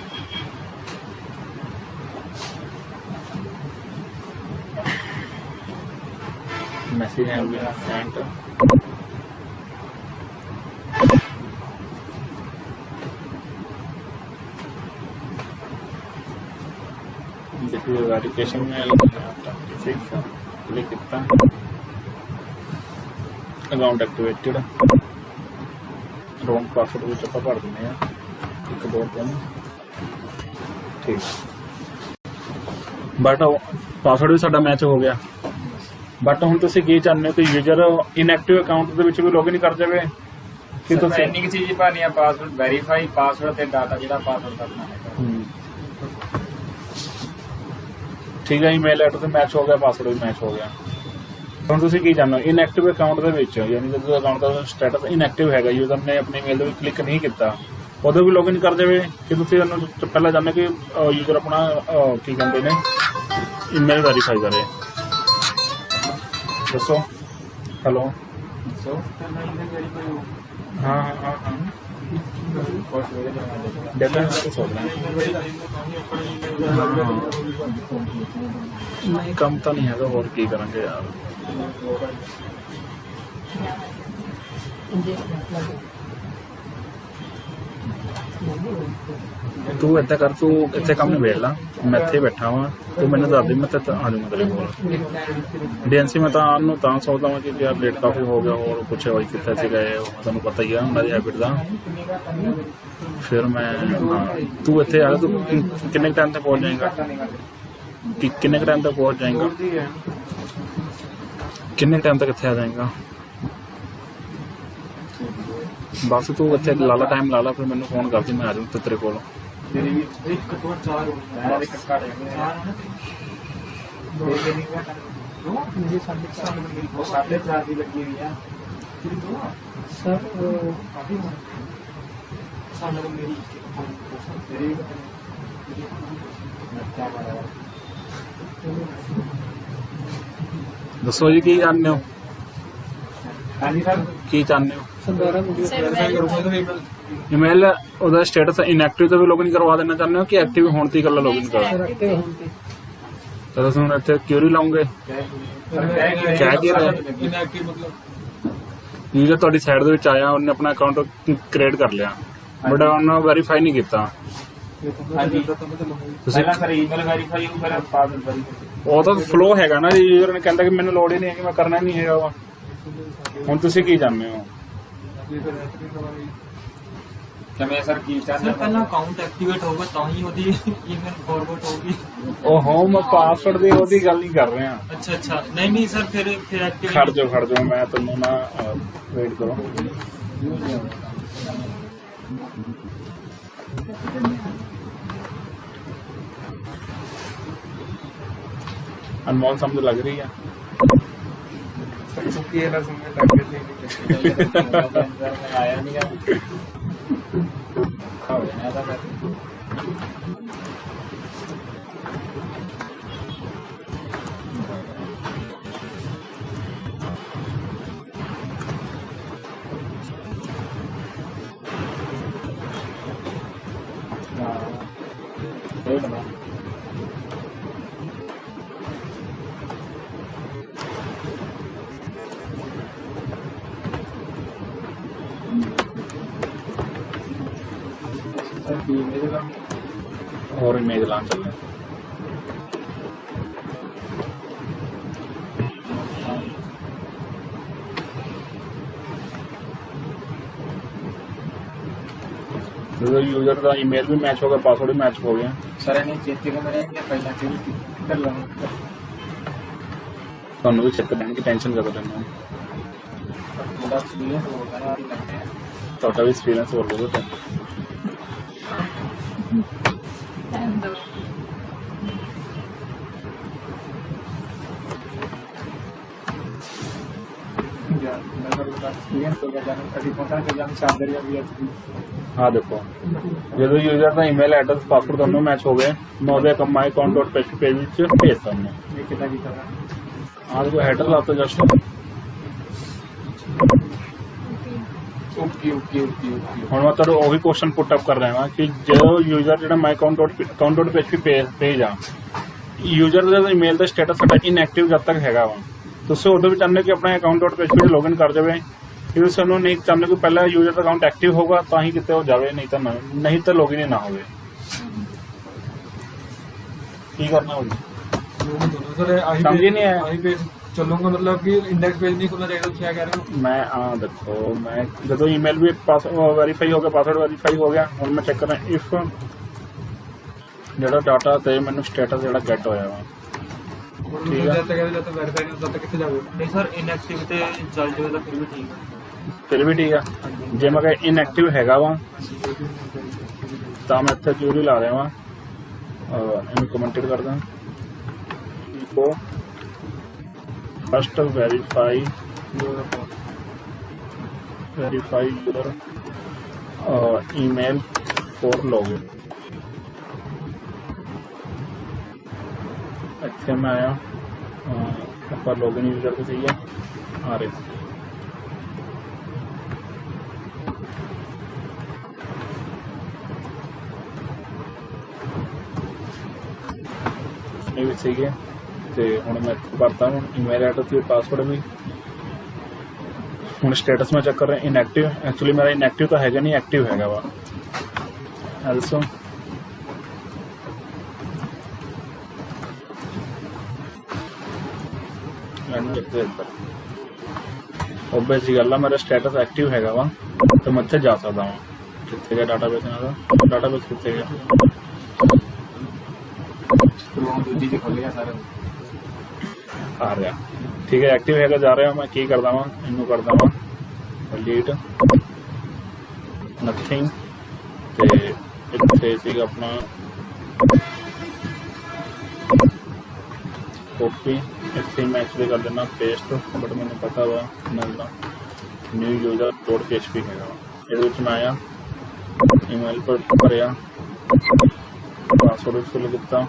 ਮੈਸੇਜ ਹੈ ਸੈਂਡ देखिए वेरिफिकेशन में क्लिक कितना अकाउंट एक्टिवेटेड रॉन्ग पासवर्ड ਵਿੱਚ ਆਪਾਂ ਭਰ ਦਿੰਦੇ ਆ 1 2 3 ਠੀਕ ਬਟ ਪਾਸਵਰਡ ਵੀ ਸਾਡਾ ਮੈਚ ਹੋ ਗਿਆ ਬਟ ਹੁਣ ਤੁਸੀਂ ਕੀ ਚਾਹੁੰਦੇ ਹੋ ਕਿ ਯੂਜ਼ਰ ਇਨਐਕਟਿਵ ਅਕਾਊਂਟ ਦੇ ਵਿੱਚ ਵੀ ਲੌਗਇਨ ਕਰ ਜਾਵੇ ਕਿ ਤੁਸੀਂ ਇੰਨੀ ਕੁ ਚੀਜ਼ ਭਰਨੀ ਆ ਪਾਸਵਰਡ ਵੈਰੀਫਾਈ ਪਾਸਵਰਡ ਤੇ ਡਾਟਾ ਜਿਹੜਾ ਪਾਸਵਰਡ ਕਰਨਾ ਹੈ ਠੀਕ ਹੈ ਈਮੇਲ ਆਈਡੀ ਤੇ ਮੈਚ ਹੋ ਗਿਆ ਪਾਸਵਰਡ ਵੀ ਮੈਚ ਹੋ ਗਿਆ ਹੁਣ ਤੁਸੀਂ ਕੀ ਜਾਣੋ ਇਨਐਕਟਿਵ ਅਕਾਊਂਟ ਦੇ ਵਿੱਚ ਯਾਨੀ ਜਦੋਂ ਅਕਾਊਂਟ ਦਾ ਸਟੇਟਸ ਇਨਐਕਟਿਵ ਹੈਗਾ ਯੂਜ਼ਰ ਨੇ ਆਪਣੀ ਈਮੇਲ ਦੇ ਵਿੱਚ ਕਲਿੱਕ ਨਹੀਂ ਕੀਤਾ ਉਦੋਂ ਵੀ ਲੌਗਇਨ ਕਰ ਜਾਵੇ ਕਿ ਤੁਸੀਂ ਉਹਨੂੰ ਪਹਿਲਾਂ ਜਾਣੋ ਕਿ ਯੂਜ਼ਰ ਆਪਣਾ ਕੀ ਕਹਿੰਦੇ ਨੇ ਈਮੇਲ ਵੈਰੀਫਾਈ ਕਰੇ ਦੱਸੋ ਹੈਲੋ ਸੋ ਹਾਂ ਹਾਂ ਹਾਂ ਡੇਟਾ ਨਹੀਂ ਕੰਮ ਤਾਂ ਨਹੀਂ ਹੈਗਾ ਹੋਰ ਕੀ ਕਰਾਂਗੇ ਯਾਰ ਤੂੰ ਏਦਾਂ ਕਰ, ਤੂੰ ਇੱਥੇ ਕੰਮ ਨਿਬੇੜ ਲਾ, ਮੈਂ ਇੱਥੇ ਬੈਠਾ ਵਾਂ, ਤੂੰ ਮੈਨੂੰ ਦੱਸ ਦੇ, ਮੈਂ ਤੇ ਆ ਜਾਊਂਗਾ ਤੇਰੇ ਕੋਲ। ਡੀਐਨਸੀ ਮੈਂ ਤਾਂ ਆਉਣ ਨੂੰ ਤਾਂ ਸੋਚਦਾ ਵਾਂ ਕਿ ਯਾਰ ਲੇਟ ਕਾਫੀ ਹੋ ਗਿਆ, ਹੋਰ ਕੁਛ ਹੋਈ ਕਿੱਥੇ ਸੀ ਗਏ, ਤੁਹਾਨੂੰ ਪਤਾ ਹੀ ਆ ਉਹਨਾਂ ਦੀ ਹੈਬਿਟ ਦਾ। ਫਿਰ ਮੈਂ ਤੂੰ ਇੱਥੇ ਆ, ਤੂੰ ਕਿੰਨੇ ਟਾਈਮ ਤੱਕ ਪਹੁੰਚ ਜਾਏਗਾ? ਕਿੰਨੇ ਟਾਈਮ ਤੱਕ ਪਹੁੰਚ ਜਾਏਗਾ? ਕਿੰਨੇ ਟਾਈਮ ਤੱਕ ਇੱਥੇ ਆ ਜਾਏਗਾ? ਬਸ ਤੂੰ ਇੱਥੇ ਲਾ ਲਾ, ਟਾਈਮ ਲਾ ਲਾ, ਫਿਰ ਮੈਨੂੰ ਫੋਨ ਕਰਦੀ, ਮੈਂ ਆ ਜਾਊਂ ਤੇਰੇ ਕੋਲ। सर ਦੱਸੋ ਜੀ ਕੀ ਚਾਹੁੰਦੇ ਹੋ? ਕੀ ਚਾਹੁੰਦੇ ਹੋ? दोबारा मुझे ਈਮੇਲ ਉਹਦਾ ਸਟੇਟਸ ਇਨਐਕਟਿਵ ਤੋਂ ਵੀ ਲੌਗਇਨ ਕਰਵਾ ਦੇਣਾ ਚਾਹੁੰਦੇ ਹੋ ਕਿ ਐਕਟਿਵ ਹੋਣ ਤੇ ਇਕੱਲਾ ਲੌਗਇਨ ਕਰੋ? सर एक्टिव होंगे ਤਾਂ ਤੁਸੀਂ ਹੁਣ ਇੱਥੇ ਕਿਉਰੀ ਲਾਉਂਗੇ? ਕਹਿ ਕੀ ਰਹੇ? ਯੂਜ਼ਰ ਤੁਹਾਡੀ ਸਾਈਡ ਦੇ ਵਿੱਚ ਆਇਆ, ਉਹਨੇ ਆਪਣਾ ਅਕਾਊਂਟ ਕ੍ਰੀਏਟ ਕਰ ਲਿਆ, ਬਟ ਉਹਨੇ ਵੈਰੀਫਾਈ ਨਹੀਂ ਕੀਤਾ। ਤੁਸੀਂ ਸਰ ਈਮੇਲ ਵੈਰੀਫਾਈ ਉਹ ਮੇਰਾ ਪਾਸਵਰਡ ਵੈਰੀਫਾਈ ਉਹ ਤਾਂ ਫਲੋ ਹੈਗਾ ਨਾ, ਯੂਜ਼ਰ ਨੇ ਕਹਿੰਦਾ ਕਿ ਮੈਨੂੰ ਲੋੜ ਹੀ ਨਹੀਂ ਹੈ, ਕਿ ਮੈਂ ਕਰਨਾ ਨਹੀਂ ਹੈਗਾ ਵਾ। ਹੁਣ ਤੁਸੀਂ ਕੀ ਚਾਹੁੰਦੇ ਹੋ? ਕਿਵੇਂ ਸਰ ਕੀ ਚਾਹੁੰਦੇ? ਸਰ ਪਹਿਲਾਂ ਅਕਾਊਂਟ ਐਕਟੀਵੇਟ ਹੋਊਗਾ ਤਾਂ ਹੀ ਉਹਦੀ ਈਮੇਲ ਫਾਰਵਰਡ ਹੋਊਗੀ। ਉਹ ਮੈਂ ਪਾਸਵਰਡ ਦੀ ਉਹਦੀ ਗੱਲ ਨਹੀਂ ਕਰ ਰਿਹਾ। ਅੱਛਾ ਅੱਛਾ, ਨਹੀਂ ਨਹੀਂ ਸਰ, ਫਿਰ ਐਕਟੀਵੇਟ ਖੜ ਜਾਓ, ਮੈਂ ਤੁਹਾਨੂੰ ਨਾ ਵੇਟ ਕਰੋ। ਅਨਮੋਲ ਸਮਝ ਲੱਗ ਰਹੀ ਆ? ਆਇਆ ਨਹੀਂ ਗਾ ਹੋ ਜਾਣਾ ਤਾਂ और इमेज लान चल रहे हैं। यूजर का ईमेल भी मैच हो गया, पासवर्ड भी मैच हो गया। ਸਰ ਇਹਨੇ ਚੇਤੇ ਕਰ ਮੇਰੇ ਪਹਿਲਾਂ ਕਿਹੜੀ ਕਰ ਲਾਂਗਾ ਤੁਹਾਨੂੰ ਵੀ ਚੈੱਕ ਕਰਨ ਦੀ ਟੈਨਸ਼ਨ ਕਰ ਲੈਣਾ, ਥੋੜਾ ਐਕਸਪੀਰੀਅੰਸ ਹੋ ਗਿਆ ਨਾ ਲੱਗਦਾ ਹੈ। ਤੁਹਾਡਾ ਵੀ ਐਕਸਪੀਰੀਅੰਸ ਹੋ ਗਿਆ। एक्सपीरियंस हो गया जाने कभी पता नहीं जाने चादर या भी अच्छी हाँ देखो, ਜਦੋਂ यूजर ਦਾ ईमेल एड्रेस पासवर्ड दोनों मैच हो गए, मैं ਉਹਦੇ ਕਮਾਈ account.php पेज ਵਿੱਚ ਭੇਜਦਾ ਹਾਂ। ये कितना भी कर आज को हेडर लाते just okay okay okay okay ਹੁਣ ਮੈਂ ਤੁਹਾਨੂੰ ਉਹੀ ਕੁਐਸਚਨ ਪੁੱਟ ਅਪ ਕਰ ਰਿਹਾ ਹਾਂ ਕਿ ਜਦੋਂ ਯੂਜ਼ਰ ਜਿਹੜਾ ਮਾਈ account.php ਪੇਜ ਆ, ਯੂਜ਼ਰ ਦਾ ਈਮੇਲ ਦਾ ਸਟੇਟਸ ਸਾਡਾ ਇਨਐਕਟਿਵ ਜਦ ਤੱਕ ਹੈਗਾ ਵਾ, ਤੁਸੀਂ ਉਦੋਂ ਵੀ ਚਾਹੁੰਦੇ ਕਿ ਆਪਣਾ account.php ਤੇ ਲੌਗਇਨ ਕਰ ਜਾਵੇ, ਕਿ ਤੁਸੀਂ ਉਹਨੂੰ ਨਹੀਂ ਚਾਹੁੰਦੇ ਕਿ ਪਹਿਲਾਂ ਯੂਜ਼ਰ ਦਾ ਅਕਾਊਂਟ ਐਕਟਿਵ ਹੋਗਾ ਤਾਂ ਹੀ ਕਿਤੇ ਉਹ ਜਾਵੇ, ਨਹੀਂ ਤਾਂ ਲੌਗਇਨ ਹੀ ਨਾ ਹੋਵੇ। ਕੀ ਕਰਨਾ ਹੋਵੇ ਸਰ ਸਮਝ ਹੀ ਨਹੀਂ ਆਇਆ। ਆਹੀ ਪੇਜ ਚੱਲੂਗਾ, ਮਤਲਬ ਕਿ ਇੰਡੈਕਸ ਪੇਜ ਨਹੀਂ ਖੁੱਲਣਾ ਚਾਹੀਦਾ, ਤੁਸੀਂ ਕਹਿ ਰਹੇ ਹੋ? ਮੈਂ ਦੇਖੋ, ਮੈਂ ਜਦੋਂ ਈਮੇਲ ਵੀ ਵੈਰੀਫਾਈ ਹੋ ਗਿਆ, ਪਾਸਵਰਡ ਵੈਰੀਫਾਈ ਹੋ ਗਿਆ, ਹੁਣ ਮੈਂ ਚੈੱਕ ਕਰਾਂ ਇਫ ਜਿਹੜਾ ਡਾਟਾ ਤੇ ਮੈਨੂੰ ਸਟੇਟਸ ਜਿਹੜਾ ਗੈਟ ਹੋਇਆ ਵਾ, ਠੀਕ ਹੈ, ਜਦ ਤੱਕ ਵੈਰੀਫਾਈ ਨਹੀਂ ਤਦ ਤੱਕ ਕਿੱਥੇ ਜਾਵੇ? नहीं सर इनएक्टिव ते चल जाए तो फिर भी ठीक है। ਫਿਰ ਵੀ ਠੀਕ ਆ। ਜੇ ਮੈਂ ਕਿਹਾ ਇਨਐਕਟਿਵ ਹੈਗਾ ਵਾ ਤਾਂ ਮੈਂ ਇੱਥੇ ਕਿਉਰੀ ਲਾ ਰਿਹਾ ਵਾਂ, ਇਹਨੂੰ ਕਮੈਂਟਡ ਕਰਦਾ, ਇਕੋ first verify your email for login. ਇੱਥੇ ਮੈਂ ਆਇਆ, ਆਪਾਂ ਲੌਗਇਨ ਯੂਜ਼ਰ ਤੇ ਸਹੀ ਹੈ ਆ ਰਹੇ, ਇਹ ਵੀ ਸਹੀ ਹੈ। ਤੇ ਹੁਣ ਮੈਂ ਭਰਤਾ ਹੁਣ ਈਮੇਲ ਐਡਰੈਸ ਤੇ ਪਾਸਵਰਡ ਵੀ। ਹੁਣ ਸਟੇਟਸ ਮੈਂ ਚੈੱਕ ਕਰ ਰਿਹਾ ਇਨਐਕਟਿਵ, ਐਕਚੁਅਲੀ ਮੇਰਾ ਇਨਐਕਟਿਵ ਤਾਂ ਹੈਗਾ ਨਹੀਂ, ਐਕਟਿਵ ਹੈਗਾ ਵਾ। ਐਲਸੋ ਮੈਨੂੰ ਇੱਥੇ ਇੱਧਰ ਓਬਵੀਅਸ ਜੀ ਗੱਲ ਆ, ਮੇਰਾ ਸਟੇਟਸ ਐਕਟਿਵ ਹੈਗਾ ਵਾ ਤੇ ਮੈਂ ਇੱਥੇ ਜਾ ਸਕਦਾ ਵਾਂ। ਕਿੱਥੇ ਗਿਆ ਡਾਟਾਬੇਸ ਇਹਨਾਂ ਦਾ? ਡਾਟਾਬੇਸ ਕਿੱਥੇ ਗਿਆ? क्रोम दूजी से खोलेगा सारा ਆ ਰਿਹਾ। ਠੀਕ ਹੈ, ਐਕਟਿਵ ਹੈਗਾ, ਜਾ ਰਿਹਾ। ਮੈਂ ਕੀ ਕਰਦਾ ਵਾਂ, ਇਹਨੂੰ ਕਰਦਾ ਵਾਂ ਡਿਲੀਟ ਨਥਿੰਗ ਤੇ ਇੱਥੇ ਸੀਗਾ ਆਪਣਾ ਕਾਪੀ, ਇੱਥੇ ਮੈਂ ਐਕਚੁਅਲੀ ਕਰ ਦੇਣਾ ਪੇਸਟ, ਬਟ ਮੈਨੂੰ ਪਤਾ ਵਾ ਮਿਲਦਾ ਨਿਊ ਯੂਜ਼ਰ ਡੋਟ PHP ਹੈਗਾ। ਇਹਦੇ ਵਿੱਚ ਮੈਂ ਆਇਆ, ਈਮੇਲ ਪਰ ਭਰਿਆ, ਪਾਸਵਰਡ ਫਿਲ ਕੀਤਾ,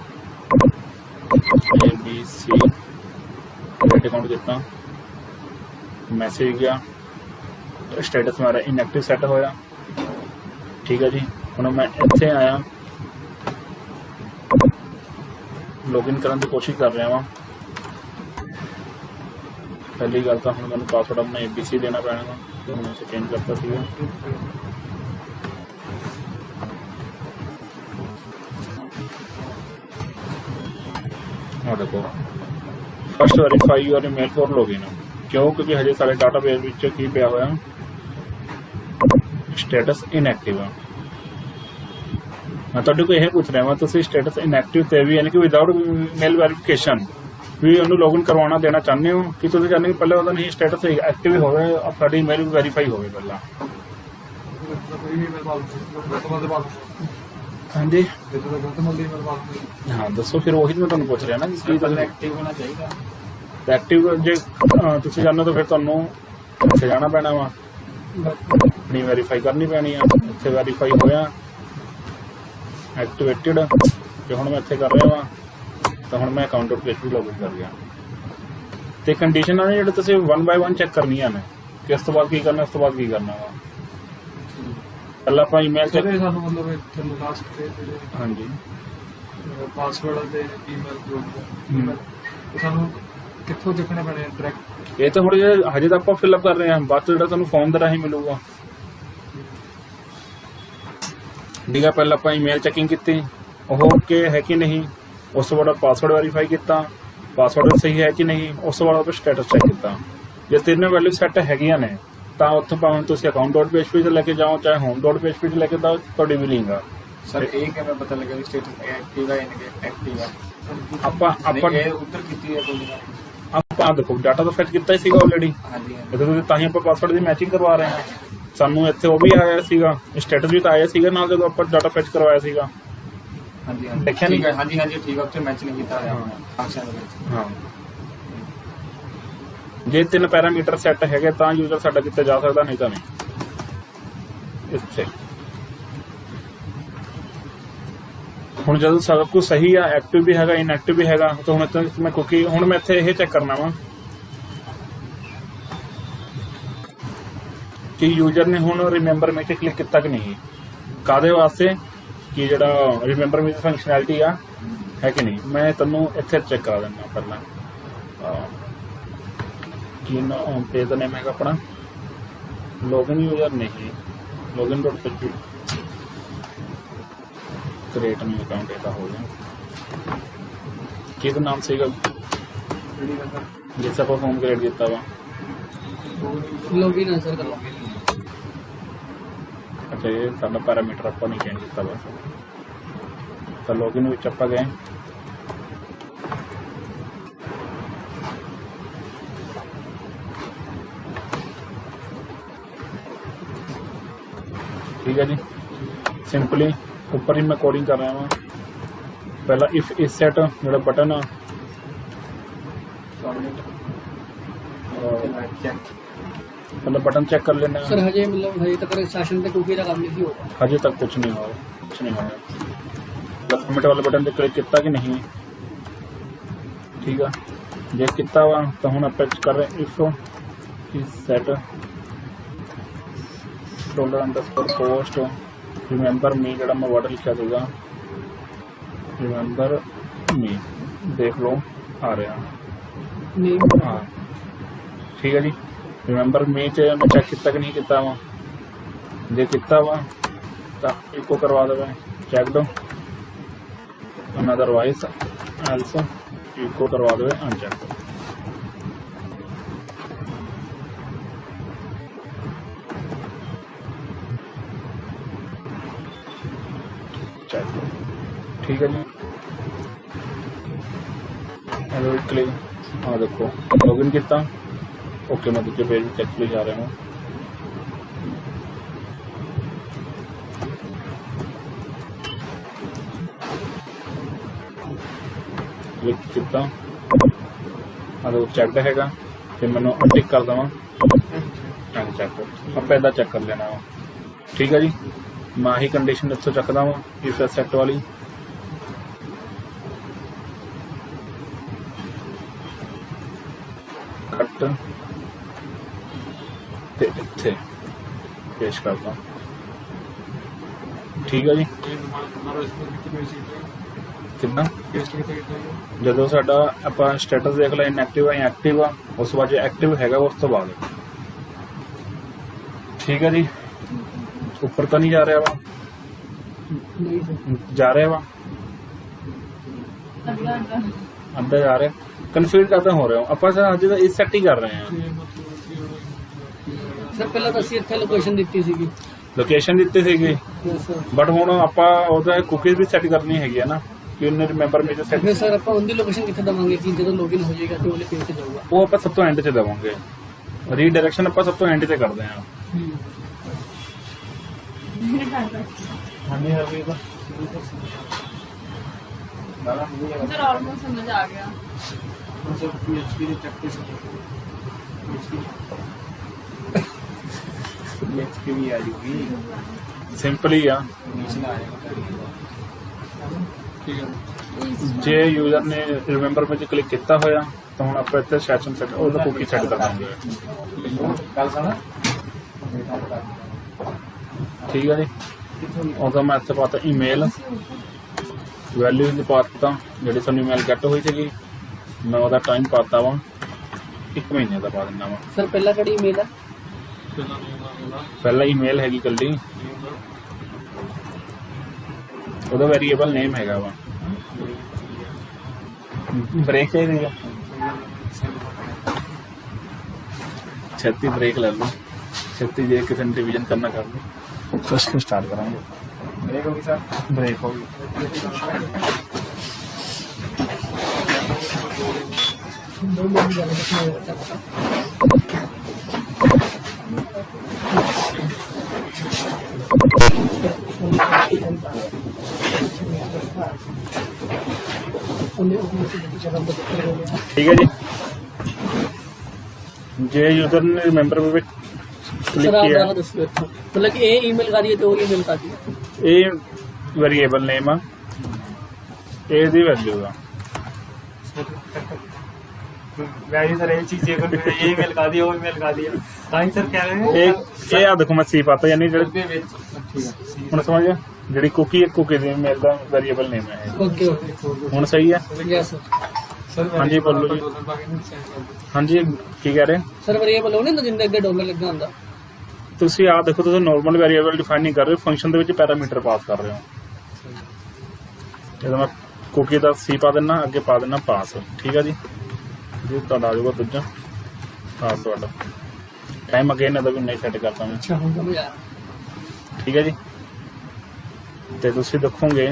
ABC अकाउंट कितना, मैसेज गया, स्टेटस मेरा इनएक्टिव सैट होया। ठीक है जी, हुण मैं इत्थे आया, लॉगिन करने की कोशिश कर रहा वां। पहली गल तो हुण मैनूं पासवर्ड अपना ABC देना पैना, तो मैं इसे चेंज करता सीगा। हाँ देखो, first verify your email for login. क्यों? क्योंकि हजे सारे डाटाबेस विच की पिया होया स्टेटस इनएक्टिव है। मैं तुहाडे कोल यह पूछ रहा वां, तुसीं स्टेटस इनएक्टिव ते भी यानी कि विदाउट मेल वेरीफिकेशन भी उन्होंने लॉगिन करवाना देना चाहते हो कि तुसीं चाहते हो पहले ਉਹਦਾ नहीं स्टेटस एक्टिव होवे और साडी ईमेल भी वेरीफाई होवे पहला? हाँ जी, हाँ दसो फिर वही मैं तुहानूं पूछ रहा ना कि एक्टिव होना चाहिए। एक्टिव जे तुसीं चाਹੁੰਦੇ तो फिर तुहानूं ਇੱਥੇ जाना पैना वा, अपनी वेरीफाई करनी पैनी है। ਇੱਥੇ वेरीफाई होया एक्टिवेटेड, जो हुण मैं ਇੱਥੇ कर रहा वा तो हुण मैं अकाउंट डॉट PHP लॉगिन कर गया। ते कंडीशन ने ਜਿਹੜੇ ਤੁਸੀਂ 1 बाय 1 चेक करनियां ने कि ਇਸ ਤੋਂ ਬਾਅਦ ਕੀ ਕਰਨਾ, ਇਸ ਤੋਂ ਬਾਅਦ ਕੀ ਕਰਨਾ ਵਾ। ਪਹਿਲਾਂ ਆਪਾਂ ਈਮੇਲ ਚੈੱਕ, ਸਾਨੂੰ ਮਤਲਬ ਇੱਥੇ ਲਾਸਟ ਤੇ ਹਾਂਜੀ ਪਾਸਵਰਡ ਤੇ ਈਮੇਲ ਸਾਨੂੰ ਕਿੱਥੋਂ ਚੱਕਣੇ ਪੈਣੇ ਡਾਇਰੈਕਟ? ਇਹ ਤਾਂ ਹੁਣ ਹਜੇ ਤਾਂ ਆਪਾਂ ਫਿਲਅਪ ਕਰ ਰਹੇ ਹਾਂ, ਬਾਅਦ ਚ ਜਿਹੜਾ ਤੁਹਾਨੂੰ ਫਾਰਮ ਦੇ ਰਾਹੀਂ ਮਿਲੂਗਾ। ਠੀਕ ਹੈ, ਪਹਿਲਾਂ ਆਪਾਂ ਈਮੇਲ ਚੈਕਿੰਗ ਕੀਤੀ, ਉਹ ਓਕੇ ਹੈ ਕਿ ਨਹੀਂ, ਉਸ ਤੋਂ ਬਾਅਦ ਪਾਸਵਰਡ ਵੈਰੀਫਾਈ ਕੀਤਾ, ਪਾਸਵਰਡ ਸਹੀ ਹੈ ਕਿ ਨਹੀਂ, ਉਸ ਤੋਂ ਬਾਅਦ ਆਪਾਂ ਸਟੇਟਸ ਚੈੱਕ ਕੀਤਾ। ਜੇ ਤਿੰਨੇ ਵੈਲਿਊ ਸੈੱਟ ਹੈਗੀਆਂ ਨੇ ਤਾਂ ਉੱਥੋਂ ਭਾਵੇਂ ਤੁਸੀਂ ਅਕਾਊਂਟ ਡੋਟ PHP ਤੇ ਲੈ ਕੇ ਜਾਓ, ਚਾਹੇ ਹੋਮ ਡੋਟ PHP ਤੇ ਲੈ ਕੇ ਜਾਓ, ਤੁਹਾਡੀ ਬਿਲਿੰਗ ਆ। सर एक है मैं पता लगा स्टेटस एक्टिव है एक्टिव है ਆਪਾਂ उधर कितनी है कोई ਆਪਾਂ ਦੇਖੋ ਡਾਟਾ ਤਾਂ ਫੈਚ ਕੀਤਾ ਹੀ ਸੀਗਾ ਆਲਰੇਡੀ, हाँ जी ਇਹਦੇ ਤਾਂ ਹੀ ਆਪਾਂ ਪਾਸਵਰਡ ਦੀ ਮੈਚਿੰਗ ਕਰਵਾ ਰਹੇ ਹਾਂ। ਸਾਨੂੰ ਇੱਥੇ ਉਹ ਵੀ ਆਇਆ ਸੀਗਾ, ਸਟੇਟਸ ਵੀ ਤਾਂ ਆਇਆ ਸੀਗਾ ਨਾਲ ਜਦੋਂ ਆਪਾਂ ਡਾਟਾ ਫੈਚ ਕਰਵਾਇਆ ਸੀਗਾ। हाँ जी हाँ देखा नहीं? हाँ जी हाँ जी ठीक है, उत्थे मैच नहीं किया फंक्शन ਹਾਂ, ਜੇ ਤਿੰਨ ਪੈਰਾਮੀਟਰ ਸੈੱਟ ਹੈਗੇ ਤਾਂ ਯੂਜ਼ਰ ਸਾਡਾ ਕਿਤੇ ਜਾ ਸਕਦਾ, ਨਹੀਂ ਤਾਂ ਨਹੀਂ। ਇੱਥੇ ਹੁਣ ਜਦੋਂ ਸਭ ਕੁਝ ਸਹੀ ਆ, ਐਕਟਿਵ ਵੀ ਹੈਗਾ, ਇਨਐਕਟਿਵ ਵੀ ਹੈਗਾ, ਤਾਂ ਹੁਣ ਇੱਥੇ ਮੈਂ ਕਿਉਂਕਿ ਹੁਣ ਮੈਂ ਇੱਥੇ ਇਹ ਚੈੱਕ ਕਰਨਾ ਵਾ ਕਿ ਯੂਜ਼ਰ ਨੇ ਹੁਣ ਰਿਮੈਂਬਰ ਮੀ ਤੇ ਕਲਿੱਕ ਕੀਤਾ ਕਿ ਨਹੀਂ। ਕਾਹਦੇ ਵਾਸਤੇ? ਕਿ ਜਿਹੜਾ ਰਿਮੈਂਬਰ ਮੀ ਦੀ ਫੰਕਸ਼ਨੈਲਿਟੀ ਆ ਹੈ ਕਿ ਨਹੀਂ। ਮੈਂ ਤੁਹਾਨੂੰ ਇੱਥੇ ਚੈੱਕ ਕਰਾ ਦਿੰਦਾ ਪਹਿਲਾਂ ਕਿ ਨਾ ਪੇਜ ਦਾ ਨੇਮ ਹੈਗਾ ਆਪਣਾ ਲੌਗਇਨ ਯੂਜ਼ਰ ਨਹੀਂ, login dot PHP create new account ऐसा हो गया। किस नाम से जैसे आप फॉर्म क्रिएट किया वा, लॉगिन है सर, कर अच्छा ये सारा पैरामीटर आपको नहीं चेंज किया बस। तो लॉगिन विच आप गए, ठीक है जी। सिंपली ऊपर ही मैं कोडिंग कर रहा हूँ। पहला इफ इस सेट जो बटन आ पहले बटन चेक कर लेना। सर हजे मतलब हजे तक सेशन पे कुकी का काम नहीं होगा, हजे तक कुछ नहीं हुआ, कुछ नहीं हुआ। सबमिट वाले बटन पे क्लिक किया कि नहीं, ठीक है। जे किया वा तो हम आप कर रहे इफ इस सेट $_post रिमेंबर मी जो मैं वर्ड लिखा था, रिमेंबर मी देख लो आ रहा नहीं हाँ, ठीक है जी। रिमेंबर मी च मैं चेक किया कि नहीं किया वा, जे किया वा ਤਾਂ ਇੱਕੋ ਕਰਵਾ ਦੇਵੇ ਚੈੱਕਡ ਅਨਦਰਵਾਈਜ਼ ਆਲਸੋ ਇੱਕੋ ਕਰਵਾ ਦੇਵੇ ਅਨਚੈੱਕਡ। ठीक है जी क्लिक हाँ देखो लॉगिन किया ओके मैं दूसरे पेज में चेक जा रहा हूँ। क्लिक किया हाँ देखो चेक हैगा फिर मैंने टिक कर देव चेक आप इदा चेक कर लेना वा। ठीक है जी मैं ही कंडीशन इतों चकदा वा इस सैट वाली कट ते इत्थे पेश करता। ठीक है जी कितना जो साडा आपां स्टेटस देख लिया इनएक्टिव है एक्टिव आ उस बाद जो एक्टिव हैगा उस तो बाद। ठीक है जी ऊपर तो नहीं जा रहा वा जा रहा वा अंदर जा रहे कन्फ्यूज करते हो रहे हो आप अज इस सैट ही कर रहे हैं। सर पहले तो ਅਸੀਂ ਇੱਥੇ ਲੋਕੇਸ਼ਨ ਦਿੱਤੀ ਸੀਗੀ ਲੋਕੇਸ਼ਨ ਦਿੱਤੀ ਸੀਗੀ ਬਟ ਹੁਣ ਆਪਾਂ ਉਹਦਾ ਕੁਕੀਜ਼ ਵੀ ਸੈੱਟ ਕਰਨੀ ਹੈਗੀ ਹੈ ਨਾ ਕਿ ਉਹਨੇ ਮੈਂਬਰ ਮੇਜਰ ਸੈੱਟ ਫਿਰ ਸਰ ਆਪਾਂ ਉਹਦੀ ਲੋਕੇਸ਼ਨ ਕਿੱਥੇ ਦਵਾਂਗੇ ਕਿ ਜਦੋਂ ਲੌਗਇਨ ਹੋ ਜਾਏਗਾ ਤੇ ਉਹਦੇ ਪੇਜ ਤੇ ਜਾਊਗਾ ਉਹ ਆਪਾਂ ਸਭ ਤੋਂ ਐਂਡ 'ਚ ਦੇਵਾਂਗੇ ਰੀਡਾਇਰੈਕਸ਼ਨ ਆਪਾਂ ਸਭ ਤੋਂ ਐਂਡ 'ਤੇ ਕਰਦੇ ਹਾਂ। ਹਾਂਜੀ ਹਰਵੀਰ ਦਾ सर ऑलमोस्ट समझ आ गया। PHP ਦੇ ਚੱਕਦੇ ਸੀ PHP ਵੀ ਆ ਜੂਗੀ ਸਿੰਪਲ ਹੀ ਆ। ਨੀਚੇ ਆ ਜਾਏਗਾ। ठीक है ਜੇ ਯੂਜ਼ਰ ਨੇ ਰਿਮੈਂਬਰ ਵਿੱਚ ਕਲਿੱਕ ਕੀਤਾ ਹੋਇਆ ਤਾਂ ਹੁਣ ਆਪਾਂ ਇੱਥੇ ਸੈਸ਼ਨ ਸੈਟ ਉਹਦਾ ਕੁਕੀ ਸੈੱਟ ਕਰ ਦਾਂਗੇ। ਗੱਲ ਸੁਣ ਠੀਕ ਹੈ ਜੀ ਉਹਦਾ ਮੈਂ ਇੱਥੇ ਪਾਤਾ ਈਮੇਲ वैल्यू भी पाता जी सानू ईमेल गैट हुई थी मैं वह टाइम पाता वा 1 महीने का पा दिना वा। सर पहला कड़ी ईमेल है पहला ईमेल हैगी कल्ली ਉਹਦਾ वेरिएबल नेम हैगा वा ब्रेक चाहिए छत्ती ब्रेक ले लो छत्ती जे किसी ने रिवीजन करना कर लो फर्स्ट स्टार्ट करांगे ब्रेक होगी सर ब्रेक होगी ठीक है जी जे यूजर ने रिमेंबर में क्लिक सर आप किया ज़्यादा दस मतलब कि ये ईमेल का दिए तो वो ईमेल का दिए ਇਹ वेरिएबल नेम ਆ ਇਹਦੀ ਵੈਲਿਊ ਆ वैसे सर ये चीजें ये ईमेल का दिया वो ईमेल का दिया ताई सर कह रहे हैं ਇਹ ਆ ਦੇਖੋ ਮੈਂ ਸੀ ਪਾਤਾ ਯਾਨੀ ਜਿਹੜੇ ਦੇ ਵਿੱਚ ਠੀਕ ਹੈ ਹੁਣ ਸਮਝ ਗਿਆ ਜਿਹੜੀ ਕੁਕੀ ਇੱਕ ਕੁਕੀ ਦੀ ਮੇਲ ਦਾ वेरिएबल नेम ਹੈ ओके ओके ਹੁਣ ਸਹੀ ਹੈ। यस सर सर हाँ जी, बोलो जी। ਹਾਂਜੀ ਕੀ ਕਹਿ ਰਹੇ सर वेरिएबल होने ना जिंदे अगे डॉलर लगा ਹੁੰਦਾ ਤੁਸੀਂ ਆ ਦੇਖੋ ਤੁਸੀਂ ਨਾਰਮਲ वेरिएबल ਡਿਫਾਈਨ ਨਹੀਂ ਕਰ ਰਹੇ ਫੰਕਸ਼ਨ ਦੇ ਵਿੱਚ ਪੈਰਾਮੀਟਰ ਪਾਸ ਕਰ ਰਹੇ ਹੋ। ਇਹਦਾ ਮੈਂ ਕੁਕੀ ਦਾ ਸੀ ਪਾ ਦੇਣਾ ਅੱਗੇ ਪਾ ਦੇਣਾ ਪਾਸ। ਠੀਕ ਹੈ ਜੀ ਜੀ ਤੁਹਾਡਾ ਆ ਜਾਊਗਾ ਦੂਜਾ ਪਾਸ ਤੁਹਾਡਾ टाइम अगेन ਇਹਦਾ ਵੀ ਨਹੀਂ ਸੈੱਟ ਕਰਤਾ ਮੈਂ। अच्छा होगा मुझे ठीक है जी ਤੇ ਤੁਸੀਂ ਦੇਖੋਗੇ